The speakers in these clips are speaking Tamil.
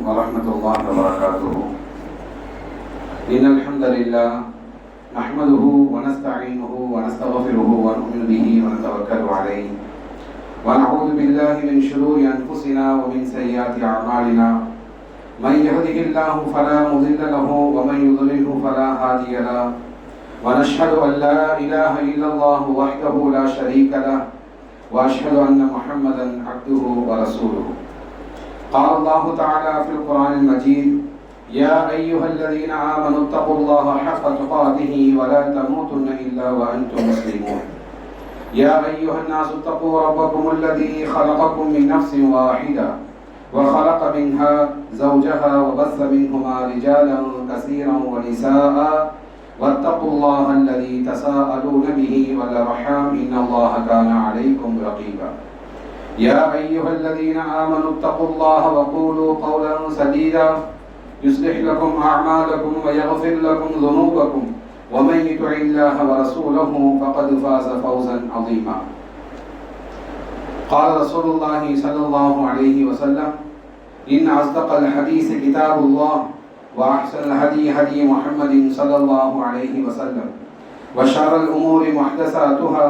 ورحمة الله وبركاته. إن الحمد لله نحمده ونستعينه ونستغفره ونؤمن به ونتوكل عليه ونعوذ بالله من شرور أنفسنا ومن سيئات أعمالنا. من يهده الله فلا مضل له ومن يضلله فلا هادي له. ونشهد أن لا إله إلا الله وحده لا شريك له وأشهد أن محمدا عبده ورسوله. قال الله تعالى في القرآن المجيد: يا أيها الذين آمنوا اتقوا الله حق تقاته ولا تموتن إلا وأنتم مسلمون. يا أيها الناس اتقوا ربكم الذي خلقكم من نفس واحدة وخلق منها زوجها وبث منهما رجالا كثيرا ونساء واتقوا الله الذي تساءلون به والأرحام إن الله كان عليكم رقيبا. يا أيها الذين آمنوا اتقوا الله وقولوا قولا سديدا يصلح لكم أعمالكم ويغفر لكم ذنوبكم ومن يطع الله ورسوله فقد فاز فوزا عظيما. قال رسول الله صلى الله عليه وسلم: إن أصدق الحديث كتاب الله وأحسن الهدي هدي محمد صلى الله عليه وسلم وشر الأمور محدثاتها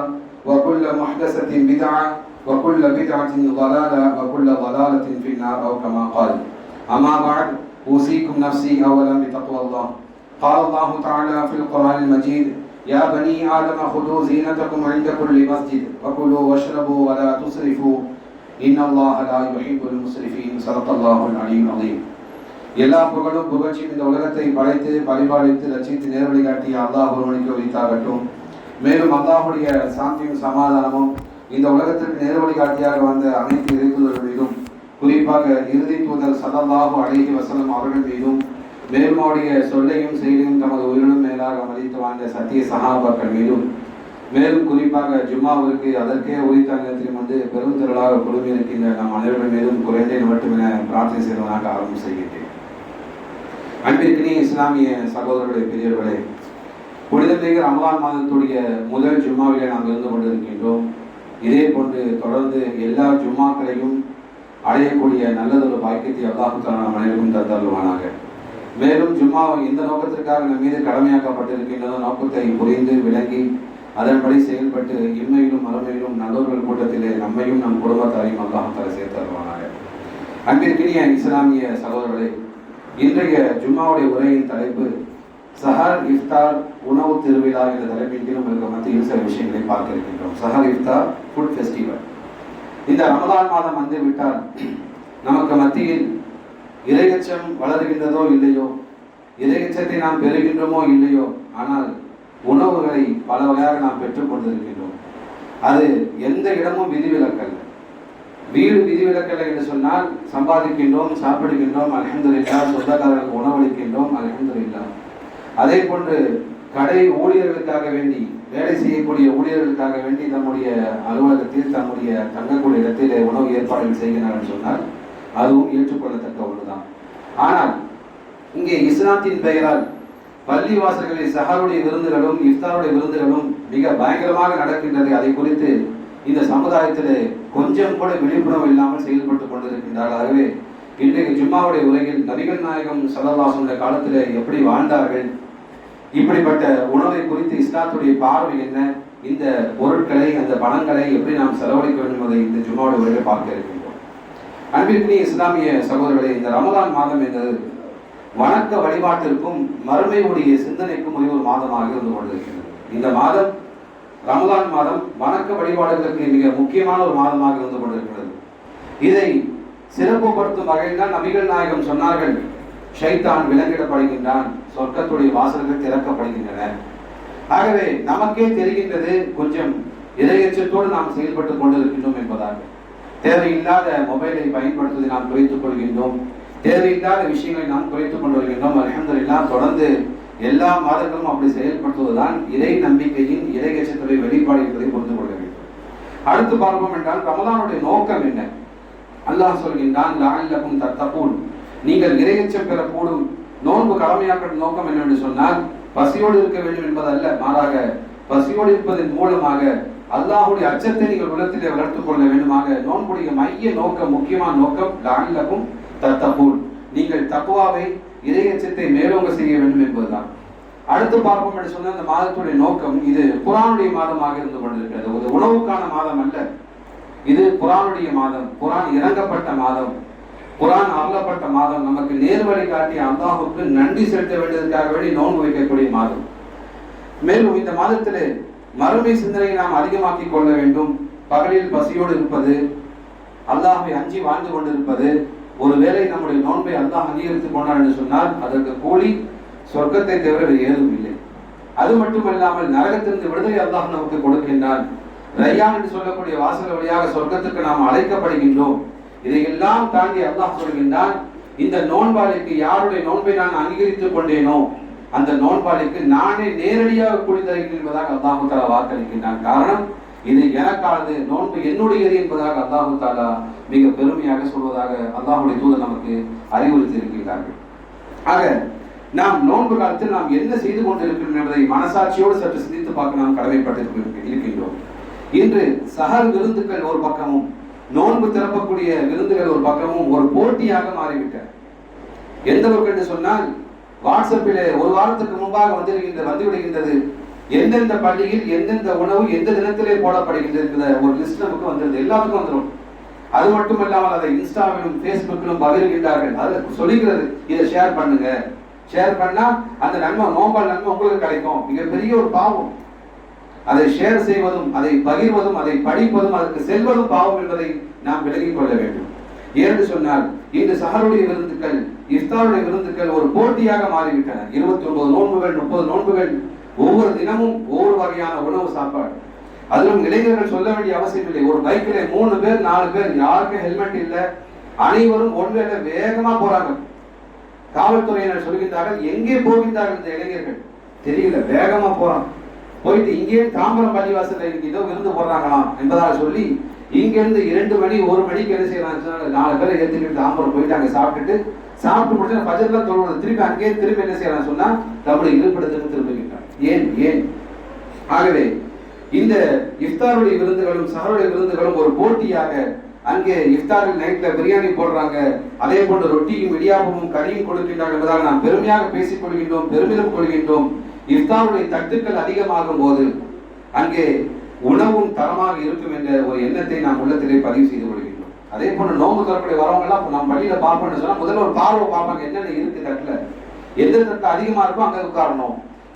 وكل محدثة بدعة وكل بدعة ضلالة وكل ضلالة في النار أو كما قال. أما بعد، أوصيكم نفسي أولا بتقوى الله. قال الله تعالى في القرآن المجيد: يا بني آدم خذوا زينتكم عند كل مسجد وكلوا واشربوا ولا تسرفوا إن الله لا يحب المسرفين. صدق الله العلي العظيم. எல்லா புகழும் புகழ்ச்சியும் இந்த உலகத்தை படைத்து பரிபாலித்து ரட்சித்து நேர்வழி காட்டிய அல்லாஹ் ஒருவனுக்கு உரித்தாகட்டும். மேலும் அல்லாஹுடைய சாந்தியும் சமாதானமும் இந்த உலகத்திற்கு நேர்வழி காட்டியாக வந்த அனைத்து இறைத்தூதர்கள் மீதும், குறிப்பாக இறுதி தூதர் ஸல்லல்லாஹு அலைஹி வஸல்லம் அவர்கள் மீதும், மேலும் அவருடைய சொல்லையும் செயலையும் தமது உயிரினும் மேலாக மதித்து வாழ்ந்த சத்திய சஹாபாக்கள் மீதும், மேலும் குறிப்பாக ஜும்மாவிற்கு அதற்கே உரித்த நேரத்திலும் வந்து பெரும் திரளாக குழுமி இருக்கின்ற நம் அனைவர்கள் மீதும் குறைந்தேன் மட்டும் என பிரார்த்தனை செய்வதாக ஆரம்பம் செய்கின்றேன். அன்பிற்கினிய இஸ்லாமிய சகோதரர்களுடைய பெரியவர்களே, புனிதமிகு ரமலான் மாதத்துடைய முதல் ஜும்மாவிலே நாம் இருந்து கொண்டிருக்கின்றோம். இதே போன்று தொடர்ந்து எல்லா ஜும்மாக்களையும் அடையக்கூடிய நல்லதொரு பாக்கியத்தை அல்லாஹ் தஆலா நம் அனைவருக்கும் தந்தருள்வானாக. மேலும் ஜும்மா எந்த நோக்கத்திற்காக நம் மீது கடமையாக்கப்பட்டிருக்கின்றதோ நோக்கத்தை புரிந்து விளங்கி அதன்படி செயல்பட்டு இம்மையிலும் மறுமையிலும் நல்லோர்கள் கூட்டத்திலே நம்மையும் நம் குடும்பத்தாரையும் அல்லாஹ் தஆலா சேர்த்தருள்வானாக. அன்பிற்கினிய இஸ்லாமிய சகோதரர்களே, இன்றைய ஜும்மாவுடைய உரையின் தலைப்பு சஹர் இஃப்தார் உணவு திருவிழா என்ற தலைப்பின் கீழ் உங்களுக்கு மத்தியில் சில விஷயங்களை பார்க்க இருக்கின்றோம். சஹர் இஃப்தார் ஃபுட் ஃபெஸ்டிவல். இந்த ரமலான் மாதம் வந்து விட்டால் நமக்கு மத்தியில் இறையச்சம் வளர்கின்றதோ இல்லையோ, இறையச்சத்தை நாம் பெறுகின்றோமோ இல்லையோ, ஆனால் உணவுகளை பல வகையாக நாம் பெற்றுக் கொண்டிருக்கின்றோம். அது எந்த இடமும் விதிவிலக்கல்ல. வீடு விதிவிலக்கல்ல என்று சொன்னால் சம்பாதிக்கின்றோம், சாப்பிடுகின்றோம், அல்ஹம்துலில்லாஹ். சொந்தக்காரர்களுக்கு உணவளிக்கின்றோம், அல்ஹம்துலில்லாஹ். அதே போன்று கடை ஊழியர்களுக்காக வேண்டி, வேலை செய்யக்கூடிய ஊழியர்களுக்காக வேண்டி நம்முடைய அலுவலகத்தில் தம்முடைய தங்கக்கூடிய இடத்தில் உணவு ஏற்பாடுகள் செய்கிறார்கள் சொன்னால் அதுவும் ஏற்றுக்கொள்ளத்தக்க ஒன்றுதான். ஆனால் இங்கே இஸ்லாத்தின் பெயரால் பள்ளிவாசல்களில் சஹருடைய விருந்துகளும் இஃப்தாருடைய விருந்துகளும் மிக பயங்கரமாக நடக்கின்றது. அதை குறித்து இந்த சமுதாயத்தில் கொஞ்சம் கூட விழிப்புணர்வு இல்லாமல் செயல்பட்டு கொண்டிருக்கின்றார்கள். ஆகவே இன்றைக்கு ஜும்மாவுடைய உரையில் நபிகள் நாயகம் ஸல்லல்லாஹு அலைஹி வஸல்லம் காலத்தில் எப்படி வாழ்ந்தார்கள், இப்படிப்பட்ட உணவை குறித்து இஸ்லாத்துடைய பார்வை என்ன, இந்த பொருட்களை அந்த பணங்களை எப்படி நாம் செலவழிக்க வேண்டும் என்பதை இந்த ஜும்மாவுடைய உரையில் பார்க்க இருக்கின்றோம். அன்பிற்குரிய இஸ்லாமிய சகோதரர்களே, இந்த ரமலான் மாதம் என்பது வணக்க வழிபாட்டிற்கும் மறுமையுடைய சிந்தனைக்கும் ஒரு மாதமாக இருந்து கொண்டிருக்கிறது. இந்த மாதம் ரமலான் மாதம் வணக்க வழிபாடுகளுக்கு மிக முக்கியமான ஒரு மாதமாக இருந்து கொண்டிருக்கிறது. இதை சிறப்புப்படுத்தும் வகையில் தான் நபிகள் நாயகம் சொன்னார்கள்: ஷைத்தான் விலங்கிடப்படுகின்றான், சொர்க்கத்துடைய வாசல்கள் திறக்கப்படுகின்றன. ஆகவே நமக்கே தெரிகின்றது கொஞ்சம் இறையச்சத்தோடு நாம் செயல்பட்டு கொண்டிருக்கின்றோம் என்பதாக. தேவையில்லாத மொபைலை பயன்படுத்துவதை நாம் குறைத்துக் கொள்கின்றோம், தேவையில்லாத விஷயங்களை நாம் குறைத்துக் கொண்டு வருகின்றோம். அல்ஹம்துலில்லாஹ். தொடர்ந்து எல்லா மாதங்களும் அப்படி செயல்படுத்துவதுதான் இறை நம்பிக்கையின் இறையச்சத்துடைய வெளிப்பாடு என்பதை புரிந்து கொள்ள வேண்டும். அடுத்து பார்ப்போம் என்றால் ரமலானுடைய நோக்கம் என்ன? அல்லாஹ் சொல்கின்றான்: லஅல்லகும் தத்தகூன், நீங்கள் இறையச்சம் பெறக்கூடும். நோன்பு கடமையாக்கப்பட்ட நோக்கம் என்னவென்று சொன்னால் பசியோடு இருக்க வேண்டும் என்பதல்ல, மாறாக பசியோடு இருப்பதன் மூலமாக அல்லாஹ்வுடைய அச்சத்தை நீங்கள் உள்ளத்திலே வளர்த்துக் கொள்ள வேண்டுமாக நோன்புடைய மைய நோக்கம், முக்கியமான நோக்கம் லஅல்லகும் தத்தகூன், நீங்கள் தக்வாவை, இறையச்சத்தை மேலோங்க செய்ய வேண்டும் என்பதுதான். அடுத்து பார்ப்போம் என்று சொன்ன அந்த மாதத்துடைய நோக்கம், இது குர்ஆனுடைய மாதமாக இருந்து கொண்டிருக்கிறது. ஒரு உணவுக்கான மாதம் அல்ல, இது குர்ஆனுடைய மாதம், குர்ஆன் இறங்கப்பட்ட மாதம், குர்ஆன் அருளப்பட்ட மாதம். நமக்கு நேர்வழி காட்டிய அல்லாஹ்வுக்கு நன்றி செலுத்த வேண்டியதற்காக வேண்டி நோன்பு வைக்கக்கூடிய மாதம். மேலும் இந்த மாதத்திலே மறுமை சிந்தனையை நாம் அதிகமாக்கிக் கொள்ள வேண்டும். பகலில் பசியோடு இருப்பது, அல்லாஹ்வை அஞ்சி வாழ்ந்து கொண்டிருப்பது. ஒருவேளை நம்முடைய நோன்பை அல்லாஹ் அங்கீகரித்துக் கொண்டார் என்று சொன்னால் அதற்கு கூலி சொர்க்கத்தை தவிர வேறு ஏதும் இல்லை. அது மட்டுமல்லாமல் நரகத்திலிருந்து விடுதலை அல்லாஹ் நமக்கு கொடுக்கின்றான். ரய்யான் என்று சொல்லக்கூடிய வாசல் வழியாக சொர்க்கத்துக்கு நாம் அழைக்கப்படுகின்றோம். இதையெல்லாம் தாண்டி அல்லாஹ் சொல்கின்றான், இந்த நோன்பாளிக்கு யாருடைய நோன்பை நான் அங்கீகரித்துக் கொண்டேனோ அந்த நோன்பாளிக்கு நானே நேரடியாக கூலி தருகிறேன் என்பதாக அல்லாஹு தஆலா வாக்களிக்கின்றான். காரணம், இது எனக்கானது, நோன்பு என்னுடையது என்பதாக அல்லாஹு தஆலா மிக பெருமையாக சொல்வதாக அல்லாஹ்வுடைய தூதர் நமக்கு அறிவுறுத்தி இருக்கின்றார்கள். ஆக நாம் நோன்பு காலத்தில் நாம் என்ன செய்து கொண்டிருக்கிறோம் என்பதை மனசாட்சியோடு சற்று சிந்தித்து பார்க்க நாம் கடமைப்பட்டிருக்கின்றோம். இன்று சஹர் விருந்துகள் ஒரு பக்கமும், நோன்பு திறப்பக்கூடிய விருந்துகள் ஒரு பக்கமும் ஒரு போட்டியாக மாறிவிட்டன. எந்த அளவுக்கு என்று சொன்னால், வாட்ஸ்அப்பில் ஒரு வாரத்துக்கு முன்பாக வந்துவிடுகின்றது எந்தெந்த பள்ளியில் எந்தெந்த உணவு எந்த தினத்திலே போடப்படுகின்றது ஒரு லிஸ்ட் நமக்கு வந்துருது, எல்லாத்துக்கும் வந்துடும். அது மட்டுமல்லாமல் அதை இன்ஸ்டாவிலும் பேஸ்புக்கிலும் பகிர்கின்றார்கள். அதை சொல்லிக்கிறது, இதை ஷேர் பண்ணுங்க, ஷேர் பண்ணா அந்த நன்மை, நோம்பால் நன்மை உங்களுக்கு கிடைக்கும். மிகப்பெரிய ஒரு பாவம். அதை ஷேர் செய்வதும், அதை பகிர்வதும், அதை படிப்பதும், அதற்கு செல்வதும் பாவம் என்பதை நாம் விலகிக் கொள்ள வேண்டும். ஏன்னு சொன்னால், இன்று சஹருடைய விருந்துகள், இஃப்தாருடைய விருந்துகள் ஒரு போட்டியாக மாறிவிட்டன. 29 நோன்புகள், 30 நோன்புகள், ஒவ்வொரு தினமும் ஒவ்வொரு வகையான உணவு சாப்பாடு. அதிலும் இளைஞர்கள் சொல்ல வேண்டிய அவசியம் இல்லை. ஒரு பைக்கில் 3 பேர் 4 பேர், யாருக்கும் ஹெல்மெட் இல்லை, அனைவரும் ஒன்வேளை வேகமா போறாங்க. காவல்துறையினர் சொல்கின்றார்கள், எங்கே போகின்றார்கள் இந்த இளைஞர்கள் தெரியல, வேகமா போறாங்க. போயிட்டு இங்கே தாம்பரம் பள்ளிவாசல்ல ஏதோ விருந்து போடுறாங்களாம் என்பதாக சொல்லி இங்கிருந்து 2 மணி 1 மணிக்கு என்ன செய்யறாங்க, 4 பேரை ஏற்றுக்கிட்டு தாம்பரம் போயிட்டு அங்க சாப்பிட்டு முடிச்சு பஜர்ல தொழுவது, திருப்பி அங்கே திருப்பி என்ன செய்யறாங்க சொன்னா தம்முடைய இருப்பிடத்துக்கு திரும்புகின்றார். ஏன்? ஆகவே இந்த இஃப்தாருடைய விருந்துகளும் சஹருடைய விருந்துகளும் ஒரு போட்டியாக, அங்கே இஃப்தாரில் நைட்ல பிரியாணி போடுறாங்க, அதே போன்று ரொட்டியும் இடியாப்பமும் கறியும் கொடுக்கின்றார்கள் என்பதால் நாம் பெருமையாக பேசிக் கொள்கின்றோம், பெருமிதம் கொள்கின்றோம். இஃப்தாருடைய தட்டுக்கள் அதிகமாகும் போது அங்கே உணவும் தரமாக இருக்கும் என்ற ஒரு எண்ணத்தை நாம் உள்ளத்திலே பதிவு செய்து கொள்கின்றோம். அதே போன்று நோம்பு தரக்கூடிய வரவங்க எல்லாம் நம்ம பள்ளியில பார்ப்போம்னு சொன்னா முதல்ல ஒரு பார்வை பார்ப்பாங்க, என்னென்ன இருக்கு தட்டுல, எந்த தட்டுல அதிகமா இருக்கும் அங்க உட்காரணும்,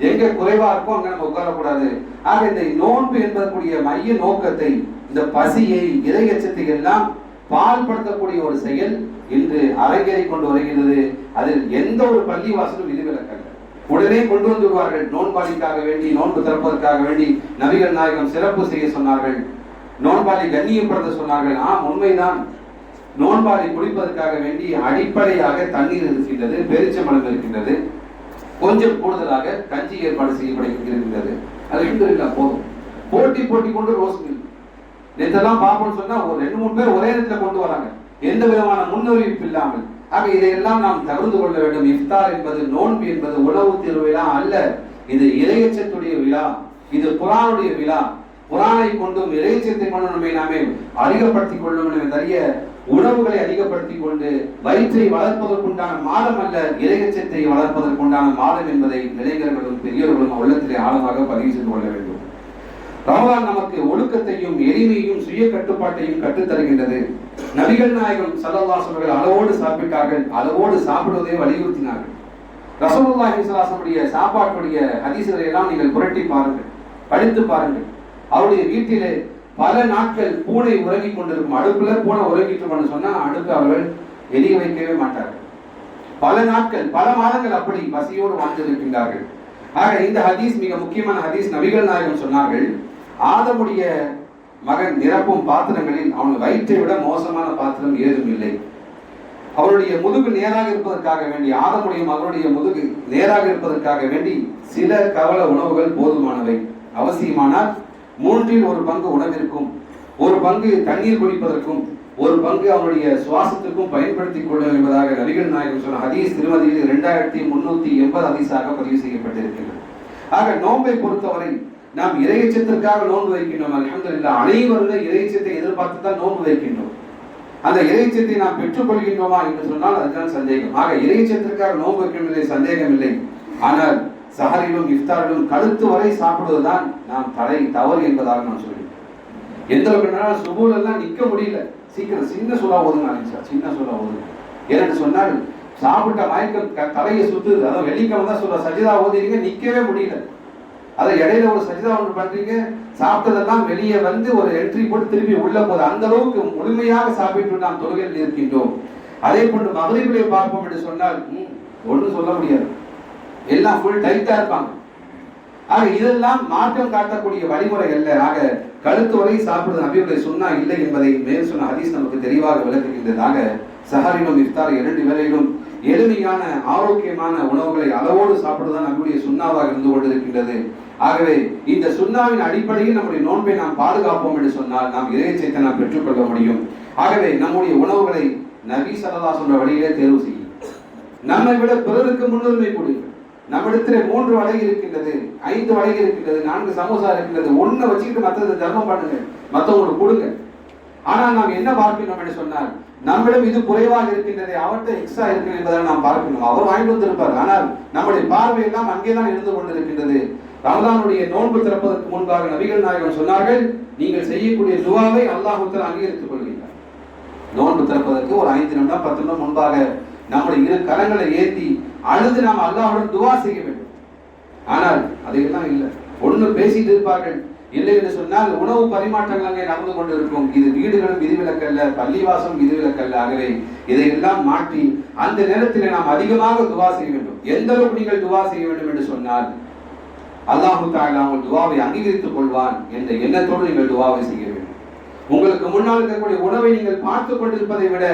எங்க குறைவா இருக்கும் அங்க நம்ம உட்காரக்கூடாது. ஆக இந்த நோன்பு என்பதற்குரிய மைய நோக்கத்தை, இந்த பசியை, இறை எச்சத்தை எல்லாம் பால்படுத்தக்கூடிய ஒரு செயல் இன்று அரங்கேறி கொண்டு வருகிறது. அதில் எந்த ஒரு பள்ளி வாசலும் விதிவிலக்கல்ல, உடனே கொண்டு வந்து விடுவார்கள். நோன்பாளிக்காக வேண்டி, நோன்பு திறப்பதற்காக வேண்டி நபிகள் நாயகம் சிறப்பு செய்ய சொன்னார்கள், நோன்பாளி கண்ணியப்படுத்த சொன்னார்கள். உண்மைதான், நோன்பாளி குடிப்பதற்காக வேண்டி அடிப்படையாக தண்ணீர் இருக்கின்றது, பேரிச்சம்பழம் இருக்கின்றது, கொஞ்சம் கூடுதலாக கஞ்சி ஏற்பாடு செய்யப்படுகின்றது. அது இல்ல போதும். போட்டி கொண்டு ரோஸ் மில் நேற்றெல்லாம் பார்ப்போம்னு சொன்னா ஒரு 2-3 பேர் ஒரே நேரத்துல கொண்டு வராங்க, எந்த விதமான முன்னறிவிப்பு இல்லாமல். ஆக இதையெல்லாம் நாம் தவிர்த்து கொள்ள வேண்டும். இஃப்தார் என்பது, நோன்பு என்பது உணவு திருவிழா அல்ல, இது இறையச்சத்துடைய விழா, இது குர்ஆனுடைய விழா. குர்ஆனை கொண்டும் இறையச்சத்தை கொண்டு நம்மை நாமே அதிகப்படுத்திக் கொள்ளும் தரிய உணவுகளை அதிகப்படுத்திக் கொண்டு வயிற்றை வளர்ப்பதற்குண்டான மாதம் அல்ல, இறையச்சத்தை வளர்ப்பதற்குண்டான மாதம் என்பதை இளைஞர்களும் பெரியவர்களும் உள்ளத்திலே ஆழமாக பதிவு செய்து கொள்ள வேண்டும். ரமலான் நமக்கு ஒழுக்கத்தையும் எளிமையையும் சுய கட்டுப்பாட்டையும் கற்றுத் தருகின்றது. நபிகள் நாயகம் ஸல்லல்லாஹு அலைஹி வஸல்லம் அளவோடு சாப்பிட்டார்கள், அளவோடு சாப்பிடுவதை வலியுறுத்தினார்கள். ரசூலுல்லாஹி ஸல்லல்லாஹு அலைஹி வஸல்லம் சாப்பாட்டுடைய ஹதீஸ்களை எல்லாம் நீங்கள் புரட்டி பாருங்கள், படித்து பாருங்கள். அவருடைய வீட்டிலே பல நாட்கள் பூனை உறங்கிக் கொண்டிருக்கும். அடுப்புல பூனை உறங்கிட்டு சொன்னா அடுப்பு அவர்கள் எரிய வைக்கவே மாட்டார்கள். பல நாட்கள், பல மாதங்கள் அப்படி பசியோடு வாழ்ந்திருக்கின்றார்கள். ஆக இந்த ஹதீஸ் மிக முக்கியமான ஹதீஸ். நபிகள் நாயகம் சொன்னார்கள், ஆதமுடைய மகன் நிரப்பும் பாத்திரங்களில் அவன் வயிற்றை விட மோசமான பாத்திரம் ஏதும் இல்லை. அவருடைய முதுகு நேராக இருப்பதற்காக வேண்டி, ஆதமுடைய மகனுடைய முதுகு நேராக இருப்பதற்காக வேண்டி சில கவல உணவுகள் போதுமானவை. அவசியமானால் 1/3 பங்கு உணவிற்கும், 1 பங்கு தண்ணீர் குடிப்பதற்கும், 1 பங்கு அவருடைய சுவாசத்துக்கும் பயன்படுத்திக் கொள்ளும் என்பதாக நபிகள் நாயகம் சொன்ன ஹதீஸ் திருமதியில் 2380 ஹதீஸாக பதிவு செய்யப்பட்டிருக்கிறது. ஆக நோன்பை பொறுத்தவரை நாம் இறையச்சத்திற்காக நோன்பு வைக்கின்றோம். அல்ஹம்துலில்லாஹ், அனைவரும் இறையச்சத்தை எதிர்பார்த்து தான் நோன்பு வைக்கின்றோம். அந்த இறைச்சத்தை நாம் பெற்றுக் கொள்கின்றோமா என்று சொன்னால் அதுதான் சந்தேகம். ஆக இறைச்சத்திற்காக நோன்பு வைக்கவில்லை, சந்தேகம் இல்லை. ஆனால் சஹரிலும் இஃப்தாரிலும் கழுத்து வரை சாப்பிடுவதுதான் நாம் தவறு என்பதாக நான் சொல்கிறேன். எந்த அளவுக்கு சுபூல் எல்லாம் நிற்க முடியல, சீக்கிரம் சின்ன சூறா ஓதுங்க, சின்ன சூறா ஓதுங்க. ஏன்னு சொன்னால் சாப்பிட்ட மயக்கம் தலையை சுத்துது. அதான் வெள்ளிக்கிழமை தான் சொல்ற சஜிதா ஓதுறீங்க, நிக்கவே முடியல. அதை இடையில ஒரு சஜிதா ஒன்று பண்றீங்க, சாப்பிட்டதெல்லாம் வெளியே வந்து ஒரு என்ட்ரி போட்டு திரும்பி உள்ள போது. அந்த அளவுக்கு முழுமையாக சாப்பிட்டு நாம் தொழுகையில் இருக்கின்றோம். அதே போன்று மகரிபிலே பார்ப்போம் என்று சொன்னால் ஒன்றும் சொல்ல முடியாது, எல்லாம் ஃபுல் டைட்டா இருப்பாங்க. ஆக இதெல்லாம் மாற்றம் காட்டக்கூடிய வழிமுறை அல்ல. ஆக கழுத்து வரை சாப்பிடுவது நபியுடைய சுன்னா இல்லை என்பதை மேல் சொன்ன ஹதீஸ் நமக்கு தெளிவாக விளக்குகின்றது. ஆக சஹரிலும் இஃப்தார் இரண்டு வேளையிலும் எளிமையான ஆரோக்கியமான உணவுகளை அளவோடு சாப்பிடுவதுதான் நம்முடைய சுன்னாவாக இருந்து கொண்டிருக்கின்றது. ஆகவே இந்த சுன்னாவின் அடிப்படையில் நம்முடைய நோன்பை நாம் பாதுகாப்போம் என்று சொன்னால் நாம் இறைச்சத்தை நாம் பெற்றுக்கொள்ள முடியும். ஆகவே நம்முடைய உணவுகளை நபி ஸல்லல்லாஹு அலைஹி வஸல்லம் வழியிலே தேர்வு செய்யும். நம்மை விட பிறருக்கு முன்னுரிமை கொடுங்கள். நம்மிடத்தில் 3 வடை இருக்கின்றது, 5 வடை இருக்கின்றது, 4 சமோசா இருக்கின்றது, ஒன்றை வச்சுக்கிட்டு மற்றது தர்மம் பண்ணுங்க, மற்றவங்களுக்கு கொடுங்க. ஆனால் நாம் என்ன பார்க்கணும் என்று சொன்னால் நம்மிடம் இது குறைவாக இருக்கின்றது, அவர்கிட்ட எக்ஸ்ட்ரா இருக்கு என்பதை நாம் பார்க்கணும். அவர் வாங்கிட்டு வந்திருப்பார், ஆனால் நம்முடைய பார்வை எல்லாம் அங்கேதான் இருந்து கொண்டிருக்கின்றது. ரமலானுடைய நோன்பு திறப்பதற்கு முன்பாக நபிகள் நாயகம் சொன்னார்கள், நீங்கள் செய்யக்கூடிய துவாவை அல்லாஹ் தஆலா அங்கீகரித்துக் கொள்கிறார். நோன்பு திறப்பதற்கு ஒரு 5 நிமிடம் 10 நிமிடம் முன்பாக நம்முடைய 2 கரங்களை ஏந்தி அழுது நாம் அல்லாஹ்வுடன் துவா செய்ய வேண்டும். ஆனால் அதையெல்லாம் இல்லை, ஒண்ணு பேசிட்டு இருப்பார்கள். இல்லை என்று சொன்னால் உணவு பரிமாற்றங்கள் அங்கே நடந்து கொண்டு இருக்கும். இது வீடுகளும் விதிவிலக்கல்ல, பள்ளிவாசம் விதிவிலக்கல்ல. ஆகவே இதையெல்லாம் மாற்றி அந்த நேரத்தில் நாம் அதிகமாக துவா செய்ய வேண்டும். எந்த அளவுக்கு நீங்கள் துவா செய்ய வேண்டும் என்று சொன்னால் அல்லாஹ் தஆலா உங்கள் துவாவை அங்கீகரித்துக் கொள்வான் என்ற எண்ணத்தோடு நீங்கள் துவாவை செய்ய வேண்டும். உங்களுக்கு முன்னால் இருக்கக்கூடிய உணவை நீங்கள் பார்த்து கொண்டிருப்பதை விட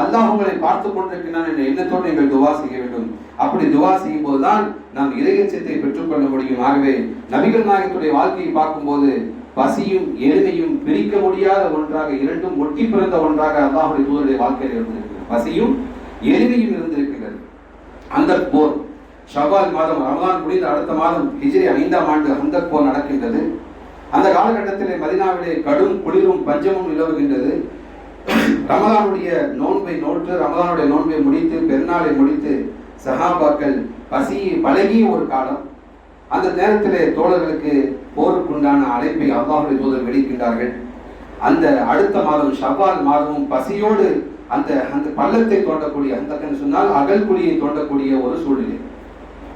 அல்லாஹ் உங்களை பார்த்து கொண்டிருக்கிறான் என்ற எண்ணத்தோடு நீங்கள் துவா செய்ய வேண்டும். அப்படி துவா செய்யும் போதுதான் நாம் இறையச்சத்தை பெற்றுக்கொள்ள முடியும். ஆகவே நபிகள் நாயகத்துடைய வாழ்க்கையை பார்க்கும்போது பசியும் எளிமையும் பிரிக்க முடியாத ஒன்றாக, இரண்டும் ஒட்டி பிறந்த ஒன்றாக அல்லாஹ்வுடைய தூதருடைய வாழ்க்கையில் இருந்திருக்கிறது. பசியும் எளிமையும் இருந்திருக்கிறது. அந்த போர் ஷவ்வால் மாதம், ரமலான் முடிந்த அடுத்த மாதம் ஹிஜ்ரி 5ஆம் ஆண்டு அந்த போர் நடக்கின்றது. அந்த காலகட்டத்திலே மதீனாவிலே கடும் குளிரும் பஞ்சமும் நிலவுகின்றது. ரமலானுடைய நோன்பை நோற்று, ரமலானுடைய நோன்பை முடித்து, பெருநாளை முடித்து சஹாபாக்கள் பசியை பழகிய ஒரு காலம். அந்த நேரத்திலே தோழர்களுக்கு போருக்குண்டான அழைப்பை அல்லாஹ்வுடைய தூதர் வெளியிட்டார்கள். அந்த அடுத்த மாதம் ஷவ்வால் மாதமும் பசியோடு அந்த பள்ளத்தை தோண்டக்கூடிய, அந்த சொன்னால் அகல் குழியை தோண்டக்கூடிய ஒரு சூழ்நிலை.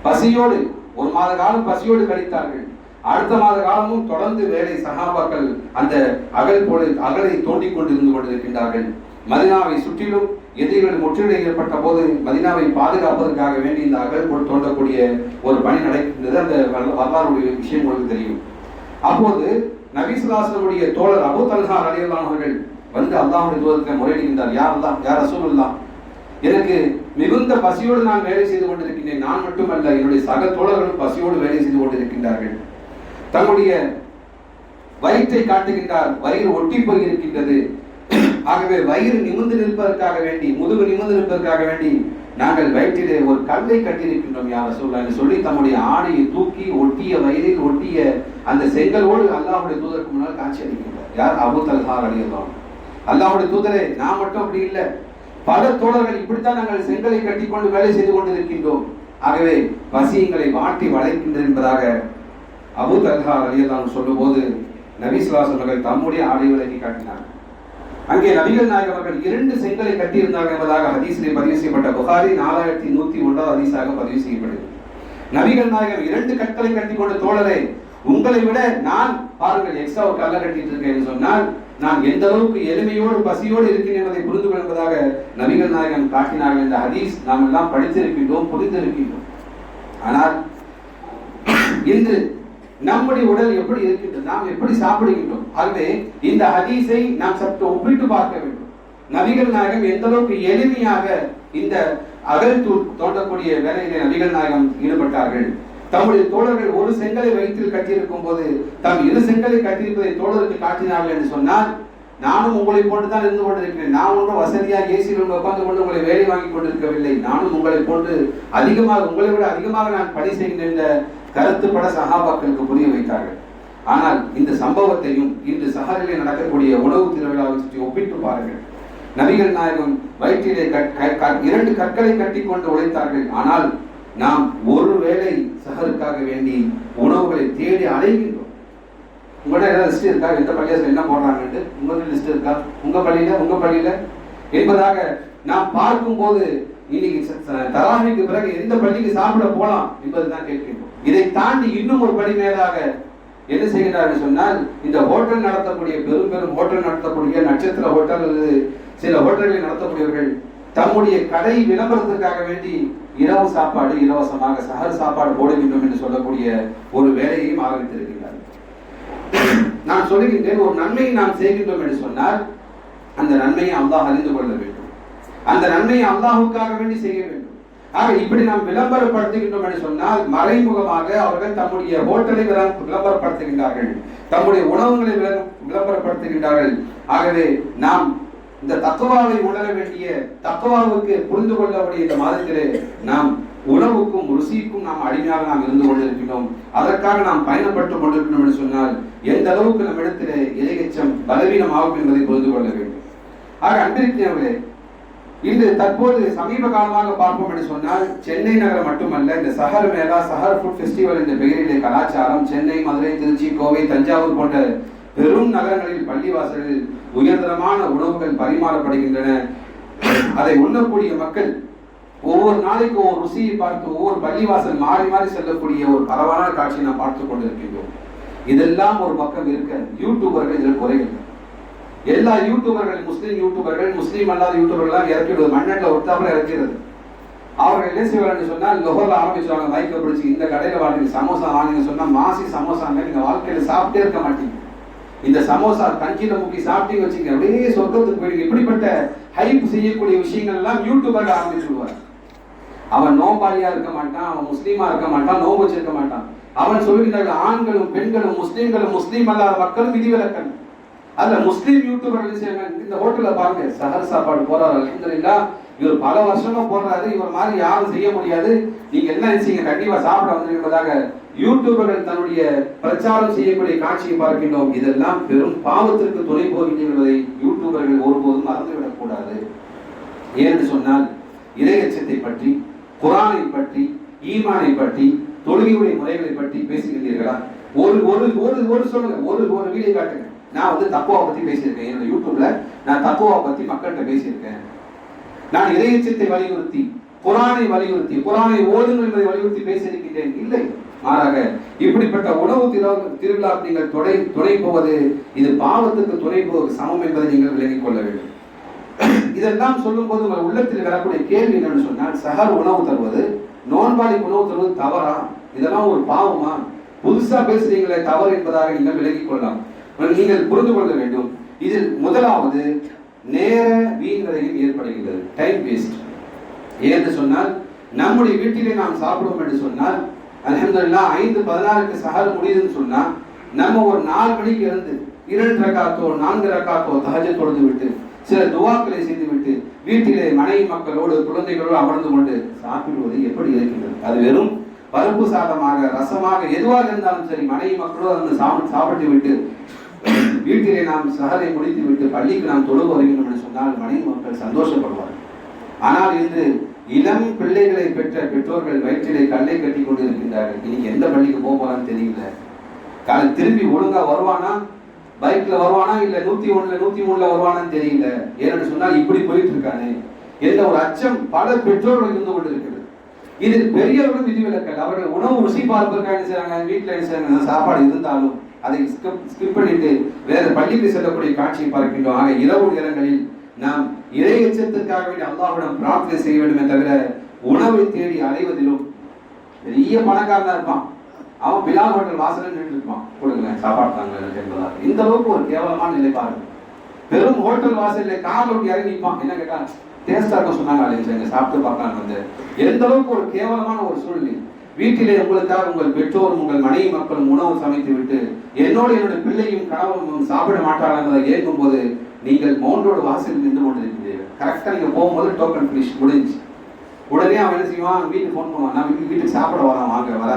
பசியோடு ஒரு மாத காலம் பசியோடு கழித்தார்கள். அடுத்த மாத காலமும் தொடர்ந்து வேலை சஹாபாக்கள் அந்த அகலை தோண்டிக் கொண்டிருந்து கொண்டிருக்கின்றார்கள். மதீனாவை சுற்றிலும் எதிரிகள் முற்றுகை ஏற்பட்ட போது மதீனாவை பாதுகாப்பதற்காக வேண்டி இந்த அகல் தோண்டக்கூடிய ஒரு பணி நடக்கின்றது. அந்த வரலாறுடைய விஷயம் உங்களுக்கு தெரியும். அப்போது நபி ஸல்லல்லாஹு அலைஹி வஸல்லம் தோழர் அபூ தல்ஹா ரலியல்லாஹு அன்ஹு அவர்கள் வந்து அல்லாஹ்வுடைய தூதருக்கு முறையிடுகின்றார். யா ரசூலுல்லாஹ், எனக்கு மிகுந்த பசியோடு நான் வேலை செய்து கொண்டிருக்கின்றேன். நான் மட்டுமல்ல, என்னுடைய சக தோழர்களும் பசியோடு வேலை செய்து கொண்டிருக்கின்றார்கள். தன்னுடைய வயிற்றை காட்டுகின்றார். வயிறு ஒட்டி போய் இருக்கின்றது. ஆகவே வயிறு நிமிர்ந்து நிற்பதற்காக வேண்டி, முதுகு நிமிர்ந்து நிற்பதற்காக வேண்டி நாங்கள் வயிற்றிலே ஒரு கல்லை கட்டியிருக்கின்றோம் யா ரசூலுல்லாஹ் என்று சொல்லி தம்முடைய ஆடையை தூக்கி ஒட்டிய வயிறில் ஒட்டிய அந்த செங்கலோடு அல்லாஹ்வுடைய தூதருக்கு முன்னால் காட்சி அளிக்கின்றார். யார்? அபூ தல்ஹா ரலியல்லாஹு அன்ஹு. அல்லாஹ்வுடைய தூதரே, நான் மட்டும் அப்படி இல்லை, பல தோழர்கள் இப்படித்தான் நாங்கள் செங்கலை கட்டிக்கொண்டு வேலை செய்து கொண்டிருக்கின்றோம். ஆகவே பசியங்களை வாட்டி வளைக்கின்றது என்பதாக அபூ தல்ஹா ரலியல்லாஹு அன்ஹு சொல்லும் போது நபி ஸல்லல்லாஹு அலைஹி வஸல்லம் தம்முடைய ஆடை விலக்கி காட்டினார். அங்கே நபிகள் நாயகம் அவர்கள் 2 செங்கலை கட்டியிருந்தார்கள் என்பதாக ஹதீஸிலே பதிவு செய்யப்பட்ட புகாரி 4101 ஹதீஸாக பதிவு செய்யப்படுகிறது. நபிகள் நாயகம் 2 கற்களை கட்டிக்கொண்டு, தோழரே, உங்களை விட நான் பாருங்கள் எக்ஸ்ட்ரா ஒரு கல்லை கட்டிட்டு இருக்கேன் சொன்னால் நான் எந்த அளவுக்கு எளிமையோடு பசியோடு இருக்கிறேன் என்பதை புரிந்து கொள்வதாக நபிகள் நாயகம் காட்டினார்கள் என்ற ஹதீஸ் நாம் எல்லாம் படித்திருக்கின்றோம், புரிந்திருக்கின்றோம். ஆனால் இன்று நம்முடைய உடல் எப்படி இருக்கின்றது, நாம் எப்படி சாப்பிடுகின்றோம்? ஆகவே இந்த ஹதீஸை நாம் சற்று ஒப்பிட்டு பார்க்க வேண்டும். நபிகள் நாயகம் எந்த அளவுக்கு எளிமையாக இந்த அகல் தோண்டக்கூடிய வேலையிலே நபிகள் நாயகம் ஈடுபட்டார்கள். தம்முடைய தோழர்கள் ஒரு செங்கலை வயிற்றில் கட்டியிருக்கும் போது தாம் 2 செங்கலை கட்டியிருப்பதை தோழருக்கு காட்டினார்கள் என்று சொன்னால், நானும் உங்களை போன்றுதான் இருந்து கொண்டிருக்கிறேன். நான் ஒன்றும் வசதியாக ஏசியில் உட்கார்ந்து கொண்டு உங்களை வேலை வாங்கி கொண்டிருக்கவில்லை. நானும் உங்களை போன்று அதிகமாக, உங்களை விட அதிகமாக நான் பணி செய்கின்ற இந்த கருத்துப்பட சஹாபாக்களுக்கு புரிய வைத்தார்கள். ஆனால் இந்த சம்பவத்தையும் இன்று சஹரிலே நடக்கக்கூடிய உணவு திருவிழாவை சுற்றி ஒப்பிட்டு பாருங்கள். நபிகள் நாயகம் வயிற்றிலே 2 கற்களை கட்டி கொண்டு உழைத்தார்கள். ஆனால் நாம் ஒரு வேளை சஹருக்காக வேண்டி உணவுகளை தேடி அலைகின்றோம். உங்கள்கிட்ட ஏதாவது லிஸ்ட் இருக்கா? எந்த பள்ளியாசல் என்ன போடுறாங்கன்ட்டு உங்களுக்கு லிஸ்ட் இருக்கா? உங்க பள்ளியில என்பதாக நாம் பார்க்கும் போது இன்னைக்கு தராவிக்கு பிறகு எந்த பள்ளிக்கு சாப்பிட போலாம் என்பதுதான் கேட்கின்றோம். இதை தாண்டி இன்னும் ஒரு படி மேலாக என்ன செய்கிறார்கள் சொன்னால், இந்த ஹோட்டல் நடத்தக்கூடிய பெரும் ஹோட்டல் நடத்தக்கூடிய நட்சத்திர ஹோட்டல் அல்லது சில ஹோட்டல்களை நடத்தக்கூடியவர்கள் தம்முடைய கடை விளம்பரத்திற்காக வேண்டி இரவு சாப்பாடு இலவசமாக சஹர் சாப்பாடு போட வேண்டும் என்று சொல்லக்கூடிய ஒரு வேலையையும் ஆரம்பித்திருக்கிறார்கள். நான் சொல்லுகின்றேன், ஒரு நன்மையை நாம் செய்கின்றோம் என்று சொன்னால் அந்த நன்மையை அல்லாஹ் அறிந்து கொள்ள வேண்டும். அந்த நன்மையை அல்லாஹுக்காக வேண்டி செய்ய வேண்டும். ஆக இப்படி நாம் விளம்பரப்படுத்துகின்றோம் என்று சொன்னால் மறைமுகமாக அவர்கள் தம்முடைய ஹோட்டலை விளம்பரப்படுத்துகின்றார்கள், தம்முடைய உணவுகளை விளம்பரப்படுத்துகின்றார்கள். ஆகவே நாம் இந்த தக்குவாவை உணர வேண்டிய, தக்குவாவுக்கு புரிந்து கொள்ளக்கூடிய இந்த மாதத்திலே நாம் உணவுக்கும் ருசிக்கும் நாம் அடிமையாக நாம் இருந்து கொண்டிருக்கிறோம். அதற்காக நாம் பயணப்பட்டுக் கொண்டிருக்கிறோம் என்று சொன்னால் எந்த அளவுக்கு நம் இடத்திலே இறையச்சம் பலவீனமாகும் என்பதை புரிந்து கொள்ள வேண்டும். ஆக அன்பிற்குரியவர்களே, இன்று தற்போது சமீப காலமாக பார்ப்போம் என்று சொன்னால் சென்னை நகரம் மட்டுமல்ல, இந்த சஹர் மேளா, சஹர் ஃபுட் ஃபெஸ்டிவல் என்ற பெயரிலே கலாச்சாரம் சென்னை, மதுரை, திருச்சி, கோவை, தஞ்சாவூர் போன்ற பெரும் நகரங்களில் பள்ளிவாசலில் உயர்தரமான உணவுகள் பரிமாறப்படுகின்றன. அதை உண்ணக்கூடிய மக்கள் ஒவ்வொரு நாளைக்கு ஒவ்வொரு ருசியை பார்த்து ஒவ்வொரு பள்ளிவாசல் மாறி மாறி செல்லக்கூடிய ஒரு பரவான காட்சியை நாம் பார்த்துக் கொண்டிருக்கின்றோம். இதெல்லாம் ஒரு பக்கம் இருக்க, யூடியூபர்கள் இதில் குறைகள். எல்லா யூடியூபர்கள், முஸ்லீம் யூடியூபர்கள், முஸ்லீம் அல்லாத யூடியூபர்கள் இறக்கிடுவது, மண்ணெட்டில் ஒருத்தாப்புல இறக்கிறது. அவர்கள் என்ன செய்வார்கள் சொன்னால், லொஹர்ல ஆரம்பிச்சுவாங்க, மைக்கை பிடிச்சி இந்த கடையில் வாங்க சமோசா வாங்க சொன்னா, மாசி சமோசாங்க நீங்க வாழ்க்கையில சாப்பிட்டே இருக்க மாட்டீங்க. இந்த சமோசா கஞ்சியில முக்கி சாப்பிட்டு வச்சுங்க, அப்படியே சொர்க்கத்துக்கு போயிடுங்க. இப்படிப்பட்ட ஹைப் செய்யக்கூடிய விஷயங்கள் எல்லாம் யூடியூபர் ஆரம்பிச்சு விடுவார். அவன் நோம்பாளியா இருக்க மாட்டான், அவன் முஸ்லீமா இருக்க மாட்டான், நோம்பு வச்சிருக்க மாட்டான். அவன் சொல்லுகிறார்கள், ஆண்களும் பெண்களும் முஸ்லீம்களும் முஸ்லீம் அல்லாத மக்களும் விதிவிலக்கன். அதுல முஸ்லீம் யூடியூபர்கள் இந்த ஹோட்டல்ல பாருங்க, சஹர் சாப்பாடு போறாரு, அல்ஹம்துலில்லாஹ் இவர் பல வருஷமா போடுறாரு, இவர் மாதிரி யாரும் செய்ய முடியாது, நீங்க என்ன செய்யுங்க கண்டிப்பா சாப்பிட வந்திருப்பதாக யூடியூபர்கள் தன்னுடைய பிரச்சாரம் செய்யக்கூடிய காட்சியை பார்க்கின்றோம். இதெல்லாம் பெரும் பாவத்திற்கு துணை போகின்றன என்பதை யூடியூபர்கள் ஒருபோதும் மறந்துவிடக் கூடாது. ஏன்னு சொன்னால் இறையச்சத்தை பற்றி, குர்ஆனை பற்றி, ஈமானை பற்றி, தொழுகையுடைய முறைகளை பற்றி பேசுகின்றீர்களா? ஒரு ஒரு ஒரு ஒரு சொல்லுங்க, ஒரு வீடியோ காட்டுங்க. நான் தக்குவா பத்தி பேசியிருக்கேன், என்னோட யூடியூப்ல நான் தக்குவா பத்தி மக்கள்கிட்ட பேசியிருக்கேன். நான் இறையச்சத்தை வலியுறுத்தி, குர்ஆனை வலியுறுத்தி, குர்ஆனை ஓதுங்கள் என்பதை வலியுறுத்தி பேசியிருக்கின்றேன். இல்லை, மாறாக இப்படிப்பட்ட உணவு திருவிழா நீங்கள் துணை போவது இது பாவத்துக்கு துணை போவது சமம் என்பதை நீங்கள் விளங்கிக் கொள்ள வேண்டும். இதெல்லாம் சொல்லும் போது உங்கள் உள்ளத்தில் வரக்கூடிய கேள்வி என்னன்னு சொன்னால், சஹர் உணவு தருவது, நோன்பாளிக்கு உணவு தருவது தவறா? இதெல்லாம் ஒரு பாவமா? புதுசா பேசுறீங்களே தவறு என்பதாக நீங்கள் விளங்கிக் கொள்ளலாம். நீங்கள் புரிந்து கொள்ள வேண்டும். இதில் முதலாவது நேர வீண்வரையில் ஏற்படுகிறது, டைம் வேஸ்ட். ஏன்னு சொன்னால், நம்முடைய வீட்டிலே நாம் சாப்பிடுவோம் என்று சொன்னால் அல்ஹம்துலில்லாஹ் 5:16க்கு சஹர் முடியுதுன்னு சொன்னா நம்ம ஒரு 4 மணிக்கு இருந்து 2 ரக்காத்தோ 4 ரக்காத்தோ தஹஜ்ஜத் தொழுது விட்டு சில துஆக்களை செய்து விட்டு வீட்டிலே மனைவி மக்களோடு குழந்தைகளோடு அமர்ந்து கொண்டு சாப்பிடுவது எப்படி இருக்கின்றது? அது வெறும் பருப்பு சாதமாக, ரசமாக, எதுவாக இருந்தாலும் சரி, மனைவி மக்களோடு அந்த சாப்பிட்டு விட்டு வீட்டிலே நாம் சஹரை முடித்து விட்டு பள்ளிக்கு நாம் தொழுக வருகிறோம் என்று சொன்னால் மனைவி மக்கள் சந்தோஷப்படுவார்கள். ஆனால் இன்று இளம் பிள்ளைகளை பெற்ற பெற்றோர்கள் வயிற்றிலே கல்லை கட்டி கொண்டு இருக்கின்றார்கள். இன்னைக்கு எந்த பள்ளிக்கு போறான்னு தெரியல, காலை திரும்பி ஒழுங்கா வருவானா, பைக்ல வருவானா, இல்ல 101ல 103ல வருவானான்னு தெரியல. ஏன்னு சொன்னால் இப்படி போயிட்டு இருக்கானே என்ற ஒரு அச்சம் பல பெற்றோர்கள் இருந்து கொண்டிருக்கிறது. இதில் பெரியவர்களும் விதிவிலக்கல். அவர்கள் உணவு ருசி பார்ப்பதற்காக என்ன செய்றாங்க, வீட்டில் என்ன செய்றாங்க, சாப்பாடு இருந்தாலும் அதை ஸ்கிப் பண்ணிட்டு வேற பள்ளிக்கு செல்லக்கூடிய காட்சியை பார்க்கின்றோம். ஆக இரவு நேரங்களில் நாம் இறை எச்சத்திற்காக வேண்டி அல்லாஹ்விடம் பிரார்த்தனை செய்ய வேண்டுமே தவிர உணவை தேடி அலைவதிலும், பெரிய பணக்காரனா இருப்பான், அவன் பிலால் ஹோட்டல் வாசல்ல நின்று இருப்பான், கொடுங்க சாப்பாடு தாங்க என்பதாக. இந்த அளவுக்கு ஒரு கேவலமான நிலைப்பாடு. பெரும் ஹோட்டல் வாசல்ல கார் ஓட்டி இறங்கி நிற்பான், என்ன கேட்டா டேஸ்டா இருக்கும் சொன்னாங்க, அலைங்க சாப்பிட்டு பார்க்கலாம். எந்த அளவுக்கு ஒரு கேவலமான ஒரு சூழ்நிலை. வீட்டிலே உங்களுக்காக உங்கள் பெற்றோரும் உங்கள் மனைவி மக்களும் உணவு சமைத்து விட்டு என்னுடைய பிள்ளையும் கணவனும் சாப்பிட மாட்டார்கள் என்பதை ஏற்கும் போது நீங்கள் மவுண்டோட வாசலில் நின்று கொண்டிருக்கிறீர்கள். கரெக்டா நீங்க போகும்போது டோக்கன் ஃபினிஷ் முடிஞ்சு உடனே அவன் என்ன செய்வான், வீட்டுக்கு ஃபோன் பண்ணுவான், நான் வீட்டுக்கு சாப்பிட வரான், வாங்க வர,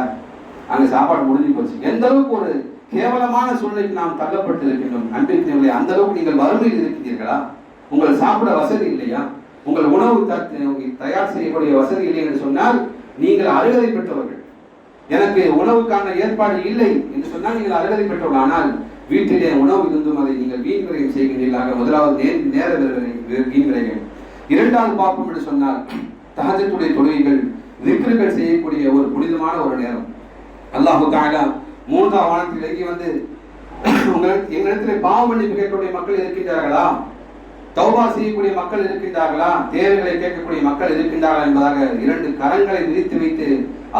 அங்க சாப்பாடு முடிஞ்சு போச்சு. எந்த அளவுக்கு ஒரு கேவலமான சூழ்நிலைக்கு நாம் தள்ளப்பட்டு இருக்கின்றோம். அன்பிற்குரியவர்களே, அந்த அளவுக்கு நீங்கள் வறுமையில் இருக்கிறீர்களா? உங்கள் சாப்பிட வசதி இல்லையா, உங்கள் உணவு தயார் செய்யக்கூடிய வசதி இல்லை என்று சொன்னால் நீங்கள் அருகதை பெற்றவர்கள். எனக்கு உணவுக்கான ஏற்பாடு இல்லை என்று சொன்னால் நீங்கள் அருகதை பெற்றவர்கள். ஆனால் வீட்டிலே உணவு இருந்தும் அதை நீங்கள் வீண் விரயம் செய்கின்றீர்களாக. முதலாவது நேர வீண் விரயம். இரண்டாவது பார்ப்போம் என்று சொன்னால் தஹஜ்ஜுடைய தொழுகைகள், திக்ருகள் செய்யக்கூடிய ஒரு புனிதமான ஒரு நேரம். அல்லாஹ் தஆலா மூன்றாம் வானத்தில் இறங்கி வந்து எங்களிடத்தில் பாவ மன்னிப்பு கேட்கக்கூடிய மக்கள் இருக்கின்றார்களா, தௌபா செய்யக்கூடிய மக்கள் இருக்கின்றார்களா, தேவைகளை கேட்கக்கூடிய மக்கள் இருக்கின்றார்களா என்பதாக இரண்டு கரங்களை விரித்து வைத்து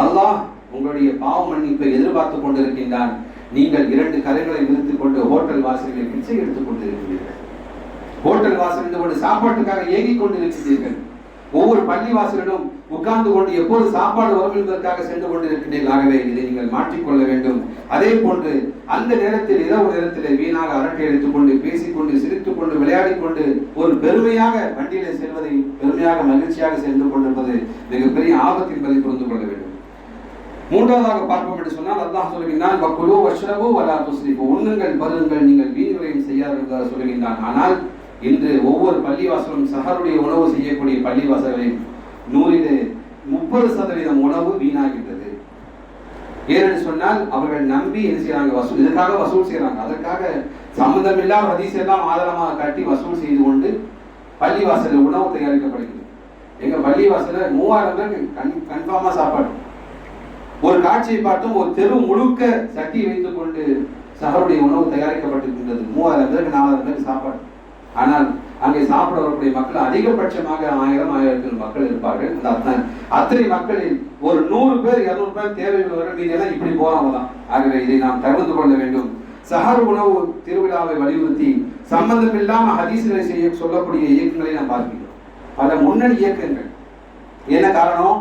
அல்லாஹ் உங்களுடைய பாவ மன்னிப்பை எதிர்பார்த்துக் கொண்டிருக்கின்றான். நீங்கள் இரண்டு கரங்களை விரித்துக் கொண்டு ஹோட்டல் வாசல்களை பிச்சை எடுத்துக் கொண்டிருக்கிறீர்கள். ஹோட்டல் வாசல் கொண்டு சாப்பாட்டுக்காக ஏங்கிக் கொண்டிருக்கிறீர்கள். ஒவ்வொரு பள்ளி வாசலிலும் உட்கார்ந்து கொண்டு எப்போது சாப்பாடு வரும் என்பதற்காக சென்று கொண்டிருக்கிறீர்கள். ஆகவே இதை நீங்கள் மாற்றிக்கொள்ள வேண்டும். அதே போன்று அந்த நேரத்தில் இரவு நேரத்தில் வீணாக அரட்டை எடுத்துக் கொண்டு பேசிக்கொண்டு சிரித்துக் கொண்டு விளையாடிக் கொண்டு ஒரு பெருமையாக வண்டியில செல்வதை பெருமையாக மகிழ்ச்சியாக சென்று கொண்டிருப்பது மிகப்பெரிய ஆபத்து என்பதை புரிந்து கொள்ள வேண்டும். மூன்றாவதாக பார்ப்போம் என்று சொன்னால் அல்லாஹ் சொல்கின்றான், வக்குலு வஷ்ரபு வலா துஸ்ரிஃபு, உண்ணுங்கள் பருங்கள், நீங்கள் வீண் விரயம் செய்யாதீர்கள் சொல்கின்றான். ஆனால் இன்று ஒவ்வொரு பள்ளிவாசலும் சஹருடைய உணவு செய்யக்கூடிய பள்ளிவாசல்களில் 30% உணவு வீணாகின்றது. ஏனென்று சொன்னால் அவர்கள் நம்பி என்ன செய்யறாங்க, இதுக்காக வசூல் செய்யறாங்க. அதற்காக சம்பந்தமில்லாத ஹதீஸ் எல்லாம் ஆதாரமாக காட்டி வசூல் செய்து கொண்டு பள்ளிவாசல் உணவு தயாரிக்கப்படுகிறது. எங்க பள்ளிவாசல 3000 பேருக்கு கன்ஃபார்மா சாப்பாடு. ஒரு காட்சியை பார்த்தும் ஒரு தெரு முழுக்க சட்டி வைத்துக் கொண்டு சஹருடைய உணவு தயாரிக்கப்பட்டிருக்கின்றது. 3000 பேருக்கு 4000 பேருக்கு சாப்பாடு. ஆனால் அங்கே சாப்பிட வரக்கூடிய மக்கள் அதிகபட்சமாக 1000 மக்கள் இருப்பார்கள். அத்தனை மக்களில் ஒரு 100 பேர் 200 பேர் தேவையுள்ளவர்கள், மீதெல்லாம் இப்படி போறவங்க தான். ஆகவே இதை நாம் தவிர்த்து கொள்ள வேண்டும். சஹர் உணவு திருவிழாவை வலியுறுத்தி சம்பந்தம் இல்லாம ஹதீஸ்களை செய்ய சொல்லக்கூடிய இயக்கங்களை நாம் பார்க்கிறோம். பல முன்னணி இயக்கங்கள். என்ன காரணம்?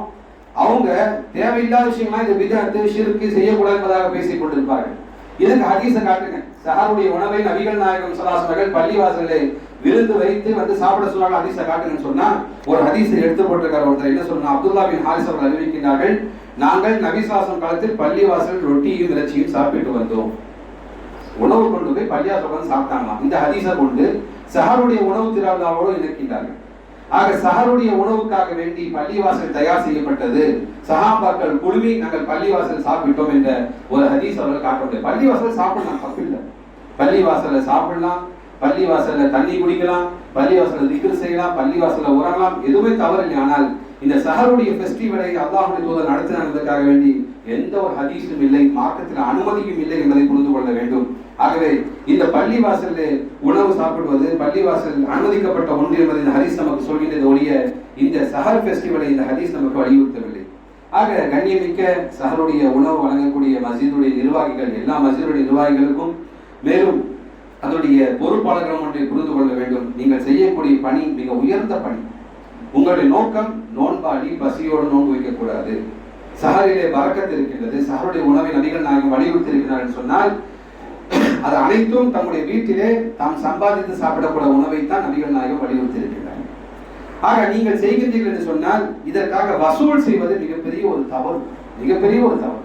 அவங்க தேவையில்லாத விஷயங்களா இந்த பிதஅத் ஷிர்க் செய்யக்கூடாது என்பதாக பேசிக் கொண்டிருப்பார்கள். இதுக்கு ஹதீஸை காட்டுங்க. சஹருடைய உணவை நபிகள் நாயகம் ஸல்லல்லாஹு அலைஹி வஸல்லம் பள்ளிவாசல்ல விருந்து வைத்து வந்து சாப்பிட சொன்னாங்க. ஹதீஸை காட்டுங்கன்னு சொன்னா ஒரு ஹதீஸை எடுத்து போட்டிருக்கார் ஒருத்தர். என்ன சொன்னா, அப்துல்லா பின் ஹாரிஸ் அவர்கள் அறிவிக்கின்றார்கள், நாங்கள் நபி ஸல்லல்லாஹு அலைஹி வஸல்லம் காலத்தில் பள்ளிவாசல் ரொட்டியும் இறைச்சியும் சாப்பிட்டு வந்தோம். உணவு கொண்டு போய் பள்ளிவாசல் சாப்பிட்டாங்களாம். இந்த ஹதீஸை கொண்டு சஹருடைய உணவு திருவிழாவோடு இணைக்கின்றார்கள். ஆக சஹருடைய உணவுக்காக வேண்டி பள்ளிவாசல் தயார் செய்யப்பட்டது. சஹாபாக்கள் குழுமி நாங்கள் பள்ளிவாசல் சாப்பிட்டோம் என்ற ஒரு ஹதீஸ் அவர்கள் காட்ட முடியும். பள்ளிவாசல் சாப்பிடலாம், தப்பு இல்லை. பள்ளிவாசல்ல சாப்பிடலாம், பள்ளிவாசல்ல தண்ணி குடிக்கலாம், பள்ளிவாசல்ல திக்ர் செய்யலாம், பள்ளிவாசல்ல உறங்கலாம், எதுவுமே தவறில்லை. ஆனால் இந்த சஹருடைய ஃபெஸ்டிவலை அல்லாஹ்வுடைய தூதர் நடத்தினதற்காக வேண்டி எந்த ஒரு ஹதீஸும் இல்லை, மார்க்கத்தில் அனுமதியும் இல்லை என்பதை புரிந்து கொள்ள வேண்டும். ஆகவே இந்த பள்ளிவாசல்ல உணவு சாப்பிடுவது பள்ளிவாசல் அனுமதிக்கப்பட்ட ஒன்று என்பதை இந்த ஹதீஸ் நமக்கு சொல்கின்றது ஒழிய இந்த சஹர் ஃபெஸ்டிவலை இந்த ஹதீஸ் நமக்கு வலியுறுத்தவில்லை. ஆக கண்ணியமிக்க சஹருடைய உணவு வழங்கக்கூடிய மஸ்ஜிதுடைய நிர்வாகிகள், எல்லா மஸ்ஜிதுடைய நிர்வாகிகளுக்கும் மேலும் அதனுடைய பொறுப்பாளர்களும் ஒன்றை புரிந்து கொள்ள வேண்டும். நீங்கள் செய்யக்கூடிய பணி மிக உயர்ந்த பணி. உங்களுடைய நோக்கம் நோன்பாடி பசியோடு நோன்பு வைக்கக்கூடாது. சஹரிலே பரக்கத் இருக்கின்றது. சஹருடைய உணவை நபிகள் நாயகம் வலியுறுத்தி இருக்கிறார் என்று சொன்னால் அது அனைத்தும் தம்முடைய வீட்டிலே தாம் சம்பாதித்து சாப்பிடக்கூடிய உணவைத்தான் நபிகள் நாயகம் வலியுறுத்தி இருக்கிறார். ஆக நீங்கள் செய்கின்றீர்கள் என்று சொன்னால் இதற்காக வசூல் செய்வது மிகப்பெரிய ஒரு தவறு, மிகப்பெரிய ஒரு தவறு.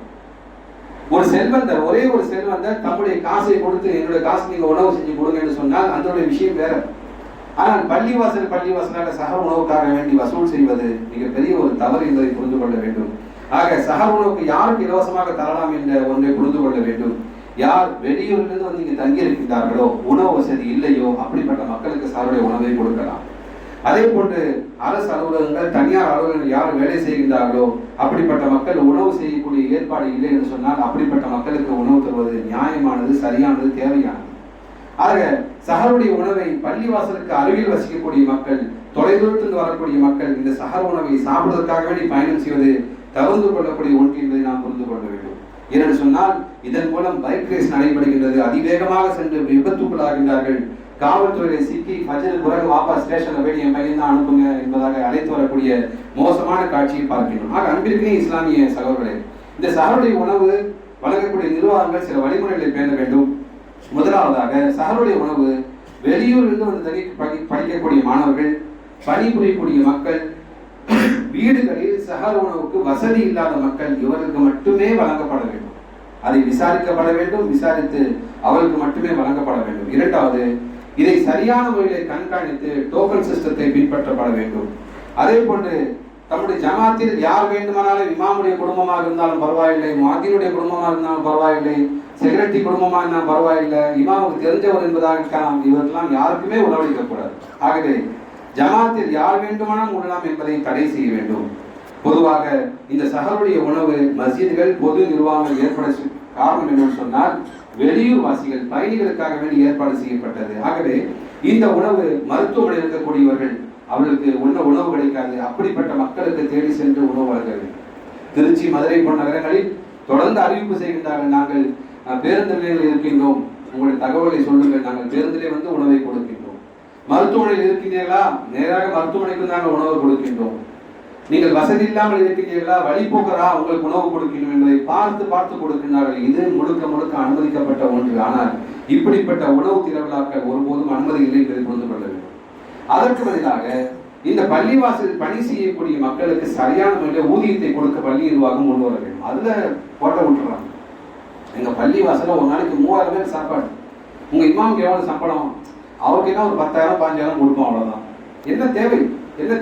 ஒரு செல்வந்தர், ஒரே ஒரு செல்வந்தர் தம்முடைய காசை கொடுத்து என்னுடைய காசு நீங்க உணவு செஞ்சு கொடுங்க என்று சொன்னால் அதனுடைய விஷயம் வேற. ஆனால் பள்ளிவாசலாக சஹர் உணவுக்காக வேண்டி வசூல் செய்வது மிகப்பெரிய ஒரு தவறு என்பதை புரிந்து கொள்ள வேண்டும். ஆக சஹர் உணவுக்கு யாருக்கு இலவசமாக தரலாம் என்ற ஒன்றை புரிந்து கொள்ள வேண்டும். யார் வெளியூரிலிருந்து வந்து இங்கே தங்கி இருக்கின்றார்களோ, உணவு வசதி இல்லையோ, அப்படிப்பட்ட மக்களுக்கு சஹருடைய உணவை கொடுக்கலாம். அதே போன்று அரசு அலுவலகங்கள், தனியார் அலுவலகங்கள் யார் வேலை செய்கின்றார்களோ அப்படிப்பட்ட மக்கள் உணவு செய்யக்கூடிய ஏற்பாடு இல்லை என்று சொன்னால் அப்படிப்பட்ட மக்களுக்கு உணவு தருவது நியாயமானது, சரியானது, தேவையானது. ஆக சஹருடைய உணவை பள்ளிவாசலுக்கு அருகில் வசிக்கக்கூடிய மக்கள், தொலைதூரத்திலிருந்து வரக்கூடிய மக்கள் இந்த சஹர் உணவை சாப்பிடுவதற்காக வேண்டி பயணம் செய்வது தவிர்த்து கொள்ளக்கூடிய ஒன்று என்பதை நாம் புரிந்து கொள்ள வேண்டும். ஏனென்று சொன்னால் இதன் மூலம் பைக் ரேஸ் நடைபெறுகின்றது. அதிவேகமாக சென்று விபத்துக்குள்ளாகின்றார்கள். காவல்துறையை சிக்கி ஃபஜ்ருக்கு பிறகு வாபஸ் ஸ்டேஷன்ல போய் என் பையன் தான் அனுப்புங்க என்பதாக அழைத்து வரக்கூடிய மோசமான காட்சியை பார்க்கிறோம். ஆக அன்பிற்கே இஸ்லாமிய சகோதரர்களே, இந்த சஹருடைய உணவு வழங்கக்கூடிய நிர்வாகங்கள் சில வழிமுறைகளை பேண வேண்டும். முதலாவதாக சஹருடைய உணவு வெளியூரிலிருந்து வந்து படிக்கக்கூடிய மாணவர்கள், பணிபுரியக்கூடிய மக்கள், வீடுகளில் சஹர் உணவுக்கு வசதி இல்லாத மக்கள், இவர்களுக்கு மட்டுமே வழங்கப்பட வேண்டும். அதை விசாரிக்கப்பட வேண்டும். விசாரித்து அவர்களுக்கு மட்டுமே வழங்கப்பட வேண்டும். இரண்டாவது, இதை சரியான முறையிலே கண்காணித்து டோக்கன் சிஸ்டத்தை பின்பற்றப்பட வேண்டும். அதே போன்று தம்முடைய ஜமாத்தில் யார் வேண்டுமானாலும் இமாமுடைய குடும்பமாக இருந்தாலும் பரவாயில்லை, முஅத்தினுடைய குடும்பமாக இருந்தாலும் பரவாயில்லை, செக்ரட்டரி குடும்பமாக இருந்தாலும் பரவாயில்லை, இமாமுக்கு தெரிஞ்சவர் என்பதாக இருக்கலாம், இவர்களெல்லாம் யாருக்குமே உணவளிக்கக்கூடாது. ஆகவே ஜமாத்தில் யார் வேண்டுமானாலும் உண்ணலாம் என்பதை தடை செய்ய வேண்டும். பொதுவாக இந்த சஹருடைய உணவு மஸ்ஜிதுகள் பொது நிர்வாகங்கள் ஏற்பட காரணம் என்னன்னு சொன்னால் வெளியூர் வாசிகள் பயணிகளுக்காக வேண்டி ஏற்பாடு செய்யப்பட்டது. ஆகவே இந்த உணவு மருத்துவமனையில் இருக்கக்கூடியவர்கள் அவர்களுக்கு உணவு கிடைக்காது. அப்படிப்பட்ட மக்களுக்கு தேடி சென்று உணவு வழங்க வேண்டும். திருச்சி, மதுரை போன்ற நகரங்களில் தொடர்ந்து அறிவிப்பு செய்கின்றார்கள், நாங்கள் பேருந்து நிலையத்தில் இருக்கின்றோம், உங்களுடைய தகவலை சொல்லுங்கள், நாங்கள் பேருந்திலே வந்து உணவை கொடுக்கின்றோம். மருத்துவமனையில் இருக்கின்றீர்களா, நேராக மருத்துவமனைக்கு நாங்கள் உணவு கொடுக்கின்றோம். நீங்கள் வசதி இல்லாமல் இருக்கின்றீர்களா, வழிபோக்கரா, உங்களுக்கு உணவு கொடுக்கணும் என்பதை பார்த்து கொடுக்கின்றார்கள். இது முழுக்க அனுமதிக்கப்பட்ட ஒன்று. ஆனால் இப்படிப்பட்ட உணவு திருவிழாக்கள் ஒருபோதும் அனுமதி இல்லை என்பதை புரிந்து கொள்ள வேண்டும். அதற்கு பதிலாக இந்த பள்ளிவாசல் பணி செய்யக்கூடிய மக்களுக்கு சரியான முறையில் ஊதியத்தை கொடுக்க பள்ளி நிர்வாகம் கொண்டு வர வேண்டும். அதுல போட்ட விட்டுறாங்க. எங்க பள்ளிவாசல ஒரு நாளைக்கு 3000 பேர் சாப்பாடு, உங்க இமாமுக்கு எவ்வளவு சம்பளம், அவருக்கு என்ன ஒரு 10,000 15,000 கொடுப்போம், அவ்வளவுதான். என்ன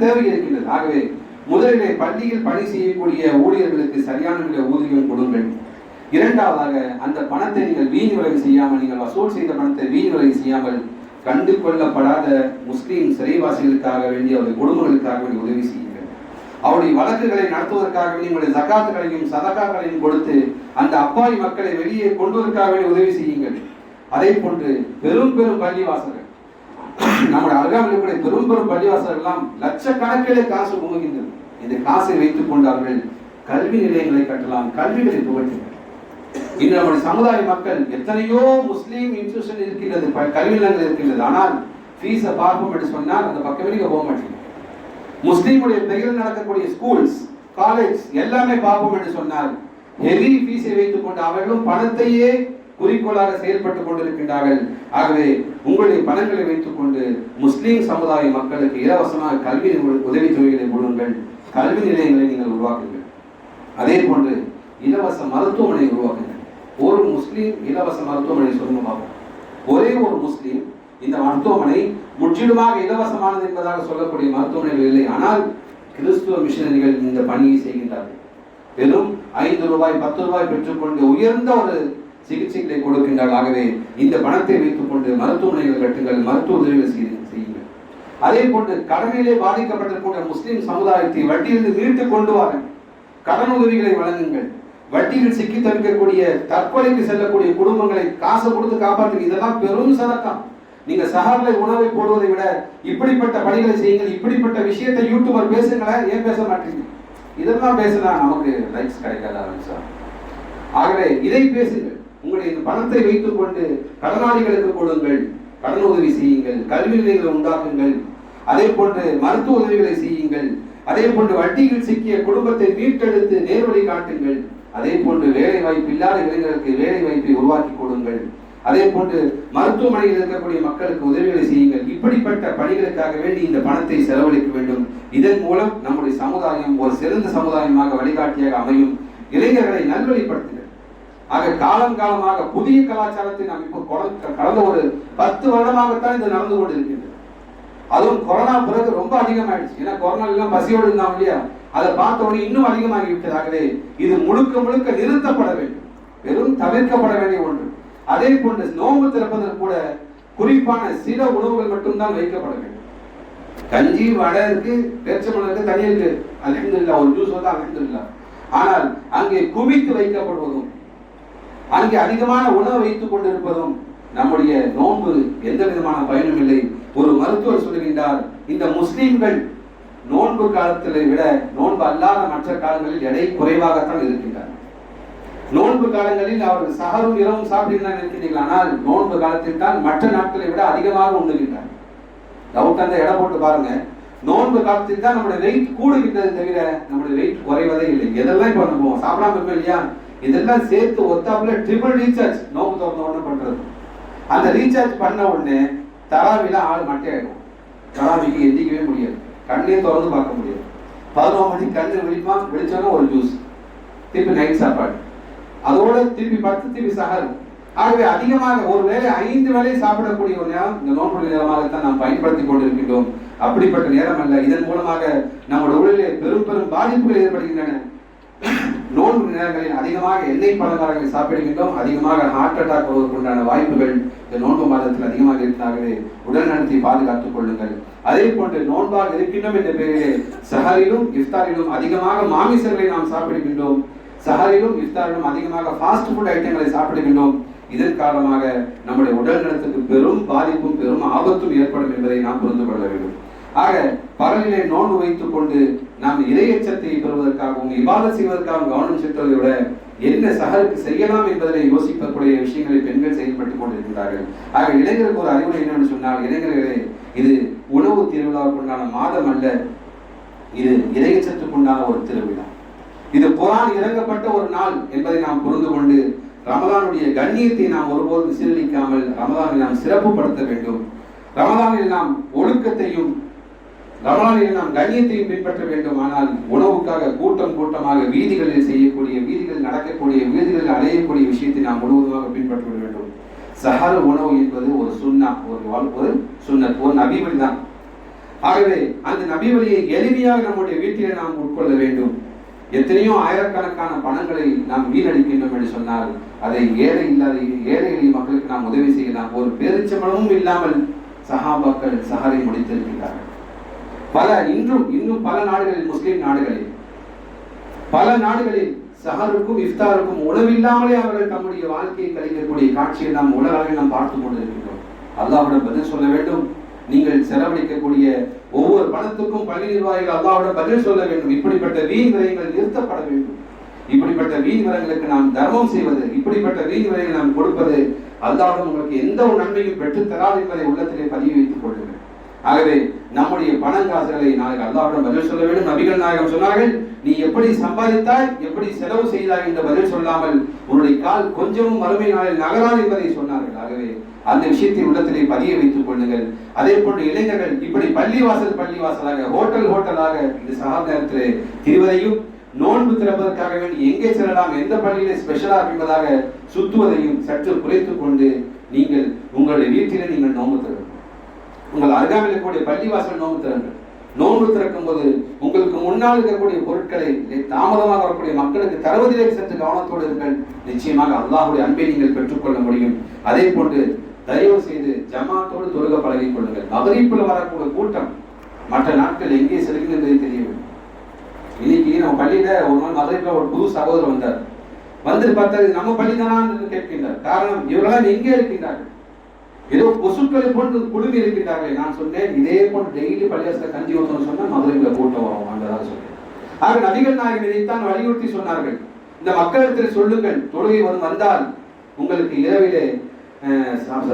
தேவை இருக்கின்றது. ஆகவே முதலிலே பள்ளியில் பணி செய்யக்கூடிய ஊழியர்களுக்கு சரியான முறையில் ஊதியம் கொடுங்கள். இரண்டாவதாக அந்த பணத்தை நீங்கள் வீண் விரயம் செய்யாமல், நீங்கள் வசூல் செய்த பணத்தை வீண் விரயம் செய்யாமல் கண்டு கொள்ளப்படாத முஸ்லீம் சிறைவாசிகளுக்காக வேண்டி அவருடைய குடும்பங்களுக்காக வேண்டி உதவி செய்யுங்கள். அவருடைய வழக்குகளை நடத்துவதற்காக வேண்டி உங்களுடைய ஜகாத்துகளையும் சதகாக்களையும் கொடுத்து அந்த அப்பாவி மக்களை வெளியே கொண்டுவதற்காக வேண்டி உதவி செய்யுங்கள். அதே போன்று பெரும் பள்ளிவாசல்கள், நம்முடைய அருகாமையில் இருக்கக்கூடிய பெரும் பள்ளிவாசல்கள் எல்லாம் லட்சக்கணக்கிலே காசு குமுகின்றது. இந்த காசை வைத்துக் கொண்டு அவர்கள் கல்வி நிலையங்களை கட்டலாம், கல்விகளை புகட்டுங்கள். இன்று நம்முடைய சமுதாய மக்கள் எத்தனையோ முஸ்லீம் இன்ஸ்டிடியூஷன் இருக்கின்றது, கல்வி நிலையங்கள் இருக்கின்றது. ஆனால் ஃபீஸை பார்ப்போம் என்று சொன்னால் அந்த பக்கமே நீங்க போக மாட்டீங்க. முஸ்லீமுடைய பெயரில் நடக்கக்கூடிய ஸ்கூல்ஸ், காலேஜ் எல்லாமே பார்ப்போம் என்று சொன்னால் ஹெவி ஃபீஸை வைத்துக் கொண்டு அவர்களும் பணத்தையே குறிக்கோளாக செயல்பட்டுக் கொண்டிருக்கின்றார்கள். ஆகவே உங்களுடைய பணங்களை வைத்துக் கொண்டு முஸ்லீம் சமுதாய மக்களுக்கு இலவசமாக கல்வி உதவித்தொகைகளை கொடுங்கள், கல்வி நிலையங்களை நீங்கள் உருவாக்குங்கள். அதே போன்று இலவச மருத்துவமனை உருவாக்குங்கள். ஒரு முஸ்லீம் இலவச மருத்துவமனை சொல்லுங்க. ஒரே ஒரு முஸ்லீம் இந்த மருத்துவமனை முற்றிலுமாக இலவசமானது என்பதாக சொல்லக்கூடிய மருத்துவமனைகள் இல்லை. ஆனால் கிறிஸ்துவ மிஷனரிகள் இந்த பணியை செய்கின்றார்கள். வெறும் 5 ரூபாய் 10 ரூபாய் பெற்றுக்கொண்டு உயர்ந்த ஒரு சிகிச்சைகளை கொடுக்கின்றார்கள். ஆகவே இந்த பணத்தை வைத்துக் கொண்டு மருத்துவமனைகள் கட்டுங்கள், மருத்துவ உதவிகள் செய்யுங்கள். அதே போன்று கடனிலே பாதிக்கப்பட்டிருக்கின்ற முஸ்லிம் சமுதாயத்தை வட்டியிலிருந்து மீட்டு கொண்டு வாருங்கள், கடன் உதவிகளை வழங்குங்கள். வட்டியில் சிக்கி தவிர்க்கக்கூடிய தற்கொலைக்கு செல்லக்கூடிய குடும்பங்களை காசு கொடுத்து காப்பாற்றுங்க. இதெல்லாம் பெரும் சதக்கம். நீங்க சஹர்ல உணவை போடுவதை விட இப்படிப்பட்ட பணிகளை செய்யுங்கள். இப்படிப்பட்ட விஷயத்தை யூடியூபர் பேசுங்களேன், ஏன் பேச மாட்டீங்க? இதெல்லாம் பேசினா நமக்கு லைக்ஸ் கிடைக்காது. ஆகவே இதை பேசுங்கள். உங்களுடைய பணத்தை வைத்துக் கொண்டு கடனாளிகளுக்கு கொடுங்கள், கடன் உதவி செய்யுங்கள், கல்வி நிலையங்களை உண்டாக்குங்கள். அதே போன்று மருத்துவ உதவிகளை செய்யுங்கள். அதே போன்று வட்டியில் சிக்கிய குடும்பத்தை மீட்டெடுத்து நேர்வழி காட்டுங்கள். அதே போன்று வேலை வாய்ப்பு இல்லாத இளைஞர்களுக்கு வேலை வாய்ப்பை உருவாக்கி கொடுங்கள். அதே போன்று மருத்துவமனையில் இருக்கக்கூடிய மக்களுக்கு உதவிகளை செய்யுங்கள். இப்படிப்பட்ட பணிகளுக்காக வேண்டி இந்த பணத்தை செலவழிக்க வேண்டும். இதன் மூலம் நம்முடைய சமுதாயம் ஒரு சிறந்த சமுதாயமாக வழிகாட்டியாக அமையும். இளைஞர்களை நல்வழிப்படுத்துங்கள். ஆக காலமாக புதிய கலாச்சாரத்தை நாம் இப்போ கடந்த ஒரு 10 வருடமாகத்தான் இது நடந்து கொண்டு இருக்கின்றது. அதுவும் கொரோனா பிறகு ரொம்ப அதிகமாயிடுச்சு. ஏன்னா கொரோனா எல்லாம் பசியோடு இருந்தாங்க இல்லையா, அதை பார்த்த உடனே இன்னும் அதிகமாகி விட்டதாகவே இது முழுக்க நிறுத்தப்பட வேண்டும், வெறும் தவிர்க்கப்பட வேண்டிய ஒன்று. அதே போன்று நோன்பு திறப்பதற்கு கூட குறிப்பான சில உணவுகள் மட்டும்தான் வைக்கப்பட வேண்டும். கஞ்சி வடை இருக்கு, பேரிச்சம்பழம் இருக்கு, தண்ணி இருக்கு, அல்ஹம்துலில்லாஹ், ஒரு ஜூஸ் வந்து அல்ஹம்துலில்லாஹ். ஆனால் அங்கே குவித்து வைக்கப்படுவதும் அங்கே அதிகமான உணவு வைத்துக் கொண்டிருப்பதும் நம்முடைய நோன்பு எந்த விதமான பயனும் இல்லை. ஒரு மருத்துவர் சொல்லுகின்றார், இந்த முஸ்லிம்கள் நோன்பு காலத்தை விட நோன்பு அல்லாத மற்ற காலங்களில் எடை குறைவாகத்தான் இருக்கின்றார். நோன்பு காலங்களில் அவர்கள் சஹரும் இரவும் சாப்பிடுகிறார் இருக்கின்றீர்கள், ஆனால் நோன்பு காலத்தில் தான் மற்ற நாட்களை விட அதிகமாக உண்ணுகின்றார். டவுட் அந்த எடை போட்டு பாருங்க. நோன்பு காலத்தில் தான் நம்முடைய வெயிட் கூடுகின்றது தவிர நம்முடைய வெயிட் குறைவதே இல்லை. எதெல்லாம் இப்ப நம்ம சாப்பிடாம இருப்போம் இல்லையா, இதெல்லாம் சேர்த்து ஒத்தாப்புல ட்ரிபிள் ரீசார்ஜ் நோம்பு திறந்த உடனே பண்றது. அந்த ரீசார்ஜ் பண்ண உடனே தராவில ஆள் மட்டையாயிடும். தராவிக்கு எந்திக்கவே முடியாது, கண்ணே திறந்து பார்க்க முடியாது. 11 மணிக்கு கண்ணு விழிப்பான், விழிச்சோன்னா ஒரு ஜூஸ், திருப்பி நைட் சாப்பாடு, அதோட திருப்பி 10 திருப்பி சஹர். ஆகவே அதிகமாக ஒருவேளை 5 வேளை சாப்பிடக்கூடிய ஒரு நேரம் இந்த நோன்புடைய நேரமாகத்தான் நாம் பயன்படுத்திக் கொண்டிருக்கின்றோம். அப்படிப்பட்ட நேரம் அல்ல. இதன் மூலமாக நம்முடைய உடலிலே பெரும் பெரும் பாதிப்புகள் ஏற்படுகின்றன. நோன்பு நேரங்களில் அதிகமாக எண்ணெய் பலகாரங்களை சாப்பிடுகின்றோம். அதிகமாக ஹார்ட் அட்டாக் வருவதற்குண்டான வாய்ப்புகள் இந்த நோன்பு மாதத்தில் அதிகமாக இருக்கிறார்களே. உடல் நலத்தை பாதுகாத்துக் கொள்ளுங்கள். அதே போன்று நோன்பாக இருக்கின்றோம் என்ற பெயரிலே சஹரிலும் இஃப்தாரிலும் அதிகமாக மாமிசங்களை நாம் சாப்பிடுகின்றோம். சஹரிலும் இஃப்தாரிலும் அதிகமாக ஃபாஸ்ட் ஃபுட் ஐட்டங்களை சாப்பிடுகின்றோம். இதன் காரணமாக நம்முடைய உடல் நலத்துக்கு பெரும் பாதிப்பும் பெரும் ஆபத்தும் ஏற்படும் என்பதை நாம் புரிந்து கொள்ள வேண்டும். ஆக பகலிலே நோன்பு வைத்துக் கொண்டு நாம் இறையச்சத்தை பெறுவதற்காகவும் இபாதத் செய்வதற்காகவும் கவனம் செலுத்துவதை விட என்ன சஹருக்கு செய்யலாம் என்பதை யோசிக்கக்கூடிய விஷயங்களை பெண்கள் செயல்பட்டுக் கொண்டிருக்கிறார்கள். ஆக இளைஞருக்கு ஒரு அறிவுரை என்னவென்று சொன்னால், இளைஞர்களே, இது உணவு திருவிழாவுக்குண்டான மாதம் அல்ல, இது இறையச்சத்துக்குண்டான ஒரு திருவிழா. இது குர்ஆன் இறங்கப்பட்ட ஒரு நாள் என்பதை நாம் புரிந்து கொண்டு ரமலானுடைய கண்ணியத்தை நாம் ஒருபோதும் சீரழிக்காமல் ரமலானை நாம் சிறப்புப்படுத்த வேண்டும். ரமலானில் நாம் ஒழுக்கத்தையும் ரமலானில் நாம் கண்ணியத்தையும் பின்பற்ற வேண்டும். ஆனால் உணவுக்காக கூட்டம் கூட்டமாக வீதிகளில் செய்யக்கூடிய, வீதிகளில் நடக்கக்கூடிய, வீதிகளில் அடையக்கூடிய விஷயத்தை நாம் முழுவதுமாக பின்பற்ற வேண்டும். சஹர் உணவு என்பது ஒரு சுன்னா, ஒரு சுன்னத், ஒரு நபி வழி தான். ஆகவே அந்த நபி வழியை எளிமையாக நம்முடைய வீட்டிலே நாம் உட்கொள்ள வேண்டும். எத்தனையோ ஆயிரக்கணக்கான பணங்களை நாம் வீணடிக்கின்றோம் என்று சொன்னால் அதை ஏழை எளிய மக்களுக்கு நாம் உதவி செய்யலாம். ஒரு பேரிச்சம்பளமும் இல்லாமல் சஹாபாக்கள் சஹரை முடித்திருக்கிறார்கள். இன்னும் பல நாடுகளில், முஸ்லிம் நாடுகளில் பல நாடுகளில் சஹருக்கும் இஃப்தாருக்கும் உணவில்லாமலே அவர்கள் தம்முடைய வாழ்க்கையை கழிக்கக்கூடிய காட்சியை நாம் உலகளவில் நாம் பார்த்துக் கொண்டிருக்கின்றோம். அல்லாஹ்விடம் பதில் சொல்ல வேண்டும். நீங்கள் செலவழிக்கக்கூடிய ஒவ்வொரு பணத்துக்கும் பள்ளி நிர்வாகிகள் அல்லாஹ்விடம் பதில் சொல்ல வேண்டும். இப்படிப்பட்ட வீண் விரயங்கள் நிறுத்தப்பட வேண்டும். இப்படிப்பட்ட வீண் விரயங்களுக்கு நாம் தர்மம் செய்வது, இப்படிப்பட்ட வீண் விரயங்கள் நாம் கொடுப்பது அல்லாஹ்விடம் உங்களுக்கு எந்த ஒரு நன்மையும் பெற்றுத் தராது என்பதை உள்ளத்திலே பதிவு வைத்துக் கொள்ளுங்கள். ஆகவே நம்முடைய பணங்காசுகளை நாளைக்கு அல்லாஹ்விடம் பதில் சொல்ல வேண்டும். நபிகள் நாயகம் சொன்னார்கள், நீ எப்படி சம்பாதித்தாய், எப்படி செலவு செய்தாய் என்ற பதில் சொல்லாமல் உன்னுடைய கால் கொஞ்சமும் மறுமை நாளில் நகராது என்பதை சொன்னார்கள். ஆகவே அந்த விஷயத்தை உள்ளத்திலே பதிய வைத்துக் கொள்ளுங்கள். அதே போன்று இளைஞர்கள் இப்படி பள்ளிவாசலாக ஹோட்டலாக இந்த சஹர் நேரத்திலே திரிவதையும், நோன்பு திறப்பதற்காக வேண்டி எங்கே செல்லலாம், எந்த பள்ளியிலே ஸ்பெஷலாக என்பதாக சுத்துவதையும் சற்று குறைத்துக் கொண்டு நீங்கள் உங்களுடைய வீட்டிலே நீங்கள் நோன்பு திறங்கள். உங்கள் அருகாமையில் இருக்கக்கூடிய பள்ளிவாசல் நோன்பு திறங்கள். நோன்பு திறக்கும் போது உங்களுக்கு முன்னால் இருக்கக்கூடிய பொருட்களை தாமதமாக வரக்கூடிய மக்களுக்கு தருவதிலே சற்று கவனத்தோடு இருங்கள். நிச்சயமாக அல்லாஹ்வுடைய அன்பை நீங்கள் பெற்றுக்கொள்ள முடியும். அதே போன்று தயவு செய்து ஜமாத்தோடு தொழுக பழகிக் கொள்ளுங்கள். மகரிப்புல வரக்கூடிய கூட்டம் மற்ற நாட்கள் எங்கே செல்கின்றது தெரியவில்லை. இன்னைக்கு நம்ம பள்ளியில ஒரு நாள் மகரிப்புல ஒரு புது சகோதரர் வந்தார். வந்து பார்த்தா நம்ம பள்ளி தானான்னு கேட்கின்றார். காரணம், இவர்களாம் எங்கே இருக்கின்றார்கள்? ஏதோ கொசுக்களை போன்று குழுமி இருக்கின்றார்களே. நான் சொன்னேன், இதே போன்று டெய்லி பள்ளியாசல கஞ்சி ஊற்றணும் சொன்னா மதுரையில கூட்டம் வரும் அங்கதான் சொன்னேன். ஆக நபிகள் நாயகம் இதைத்தான் வலியுறுத்தி சொன்னார்கள். இந்த மக்களிடத்தில் சொல்லுங்கள், தொழுகை வந்தால் உங்களுக்கு இரவிலே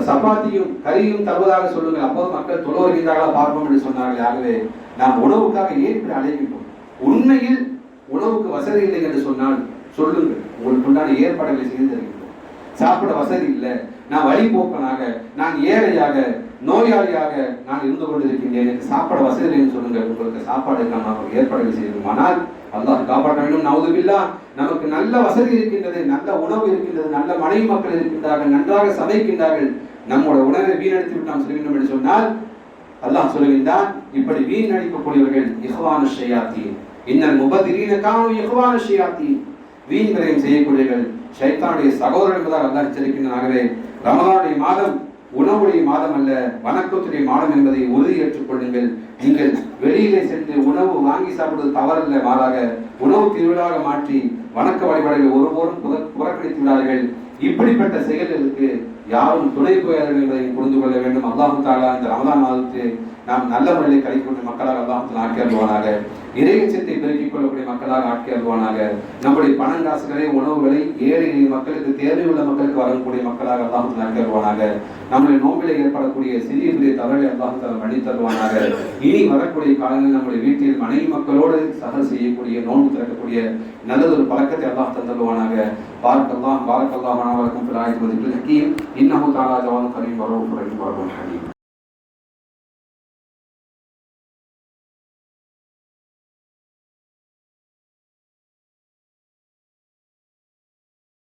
சப்பாத்தியும் கறியும் தருவதாக சொல்லுங்கள், அப்போது மக்கள் தொழ வருகின்றார்களா பார்ப்போம் என்று சொன்னார்கள். ஆகவே நாம் உணவுக்காக ஏன் இப்படி அழைக்கின்றோம்? உண்மையில் உணவுக்கு வசதி இல்லை என்று சொன்னால் சொல்லுங்கள், உங்களுக்கு உண்டான ஏற்பாடுகளை செய்து தருகின்றோம். சாப்பிட வசதி இல்லை, நான் வழிபோக்கனாக, நான் ஏழையாக, நோயாளியாக நான் இருந்து கொண்டிருக்கின்றேன், எனக்கு சாப்பாட வசதி இல்லைன்னு சொல்லுங்கள். உங்களுக்கு சாப்பாடு நாம் ஏற்பாடுகள் செய்யணும். ஆனால் அல்லாஹ் காப்பாற்ற வேண்டும். நவுதுபில்லாஹ், நமக்கு நல்ல வசதி இருக்கின்றது, நல்ல உணவு இருக்கின்றது, நல்ல மனைவி மக்கள் இருக்கின்றார்கள், நன்றாக சமைக்கின்றார்கள். நம்மோட உணவை வீணடித்து விட்டு நாம் சொல்கின்றோம் என்று சொன்னால் அல்லாஹ் சொல்கின்றான், இப்படி வீணடிக்கக்கூடியவர்கள் இஹ்வானு ஷயாத்தீன், இன்னல் முபதிரீன கானூ இஹ்வானு ஷயாத்தீன், வீண் விரயம் செய்யக்கூடியவர்கள் ஷைத்தானுடைய சகோதரர் என்பதாக அல்லாஹ் எச்சரிக்கின்றான். ஆகவே ரமலானுடைய மாதம் உணவுடைய மாதம் அல்ல, வணக்கத்துடைய மாதம் என்பதை உறுதி ஏற்றுக் கொள்ளுங்கள். நீங்கள் வெளியிலே சென்று உணவு வாங்கி சாப்பிடுவது தவறல்ல, மாறாக உணவு திருவிழாவாக மாற்றி வணக்க வழிபாடுகளை ஒருபோதும் புறக்கணித்து விடார்கள். இப்படிப்பட்ட செயல்களுக்கு யாரும் துணை போயார்கள் என்பதை புரிந்து கொள்ள வேண்டும். அல்லாஹ் தஆலா இந்த ரமலான் மாதத்தை நாம் நல்ல முறையில் கழிக்கக்கூடிய மக்களாக அல்லாஹ் தஆலா ஆக்கி அருள்வானாக. இறையச்சத்தை பெருக்கிக் கொள்ளக்கூடிய மக்களாக ஆக்கி அருள்வானாக. நம்முடைய பணங்காசுகளை, உணவுகளை ஏழை மக்களுக்கு, தேவையுள்ள மக்களுக்கு வழங்கக்கூடிய மக்களாக அல்லாஹ் தஆலா ஆக்கி அருள்வானாக. நம்முடைய நோம்பிலே ஏற்படக்கூடிய சிறிய பெரிய தவறை அல்லாஹ் தஆலா மன்னித்து தருவானாக. இனி வரக்கூடிய காலங்களில் நம்முடைய வீட்டில் மனைவி மக்களோடு சஹர் செய்யக்கூடிய, நோன்பு திறக்கக்கூடிய நல்லதொரு பழக்கத்தை அல்லாஹ் தந்தருவானாக. பாரக்கல்லாஹு லனா வ லக்கும் ஃபில் ஆயத்தி வல் ஹக்கீம். இன்னஹு தஆலா ஜவாதுன் கரீம் வ ரഊஃபுர் ரஹீம்.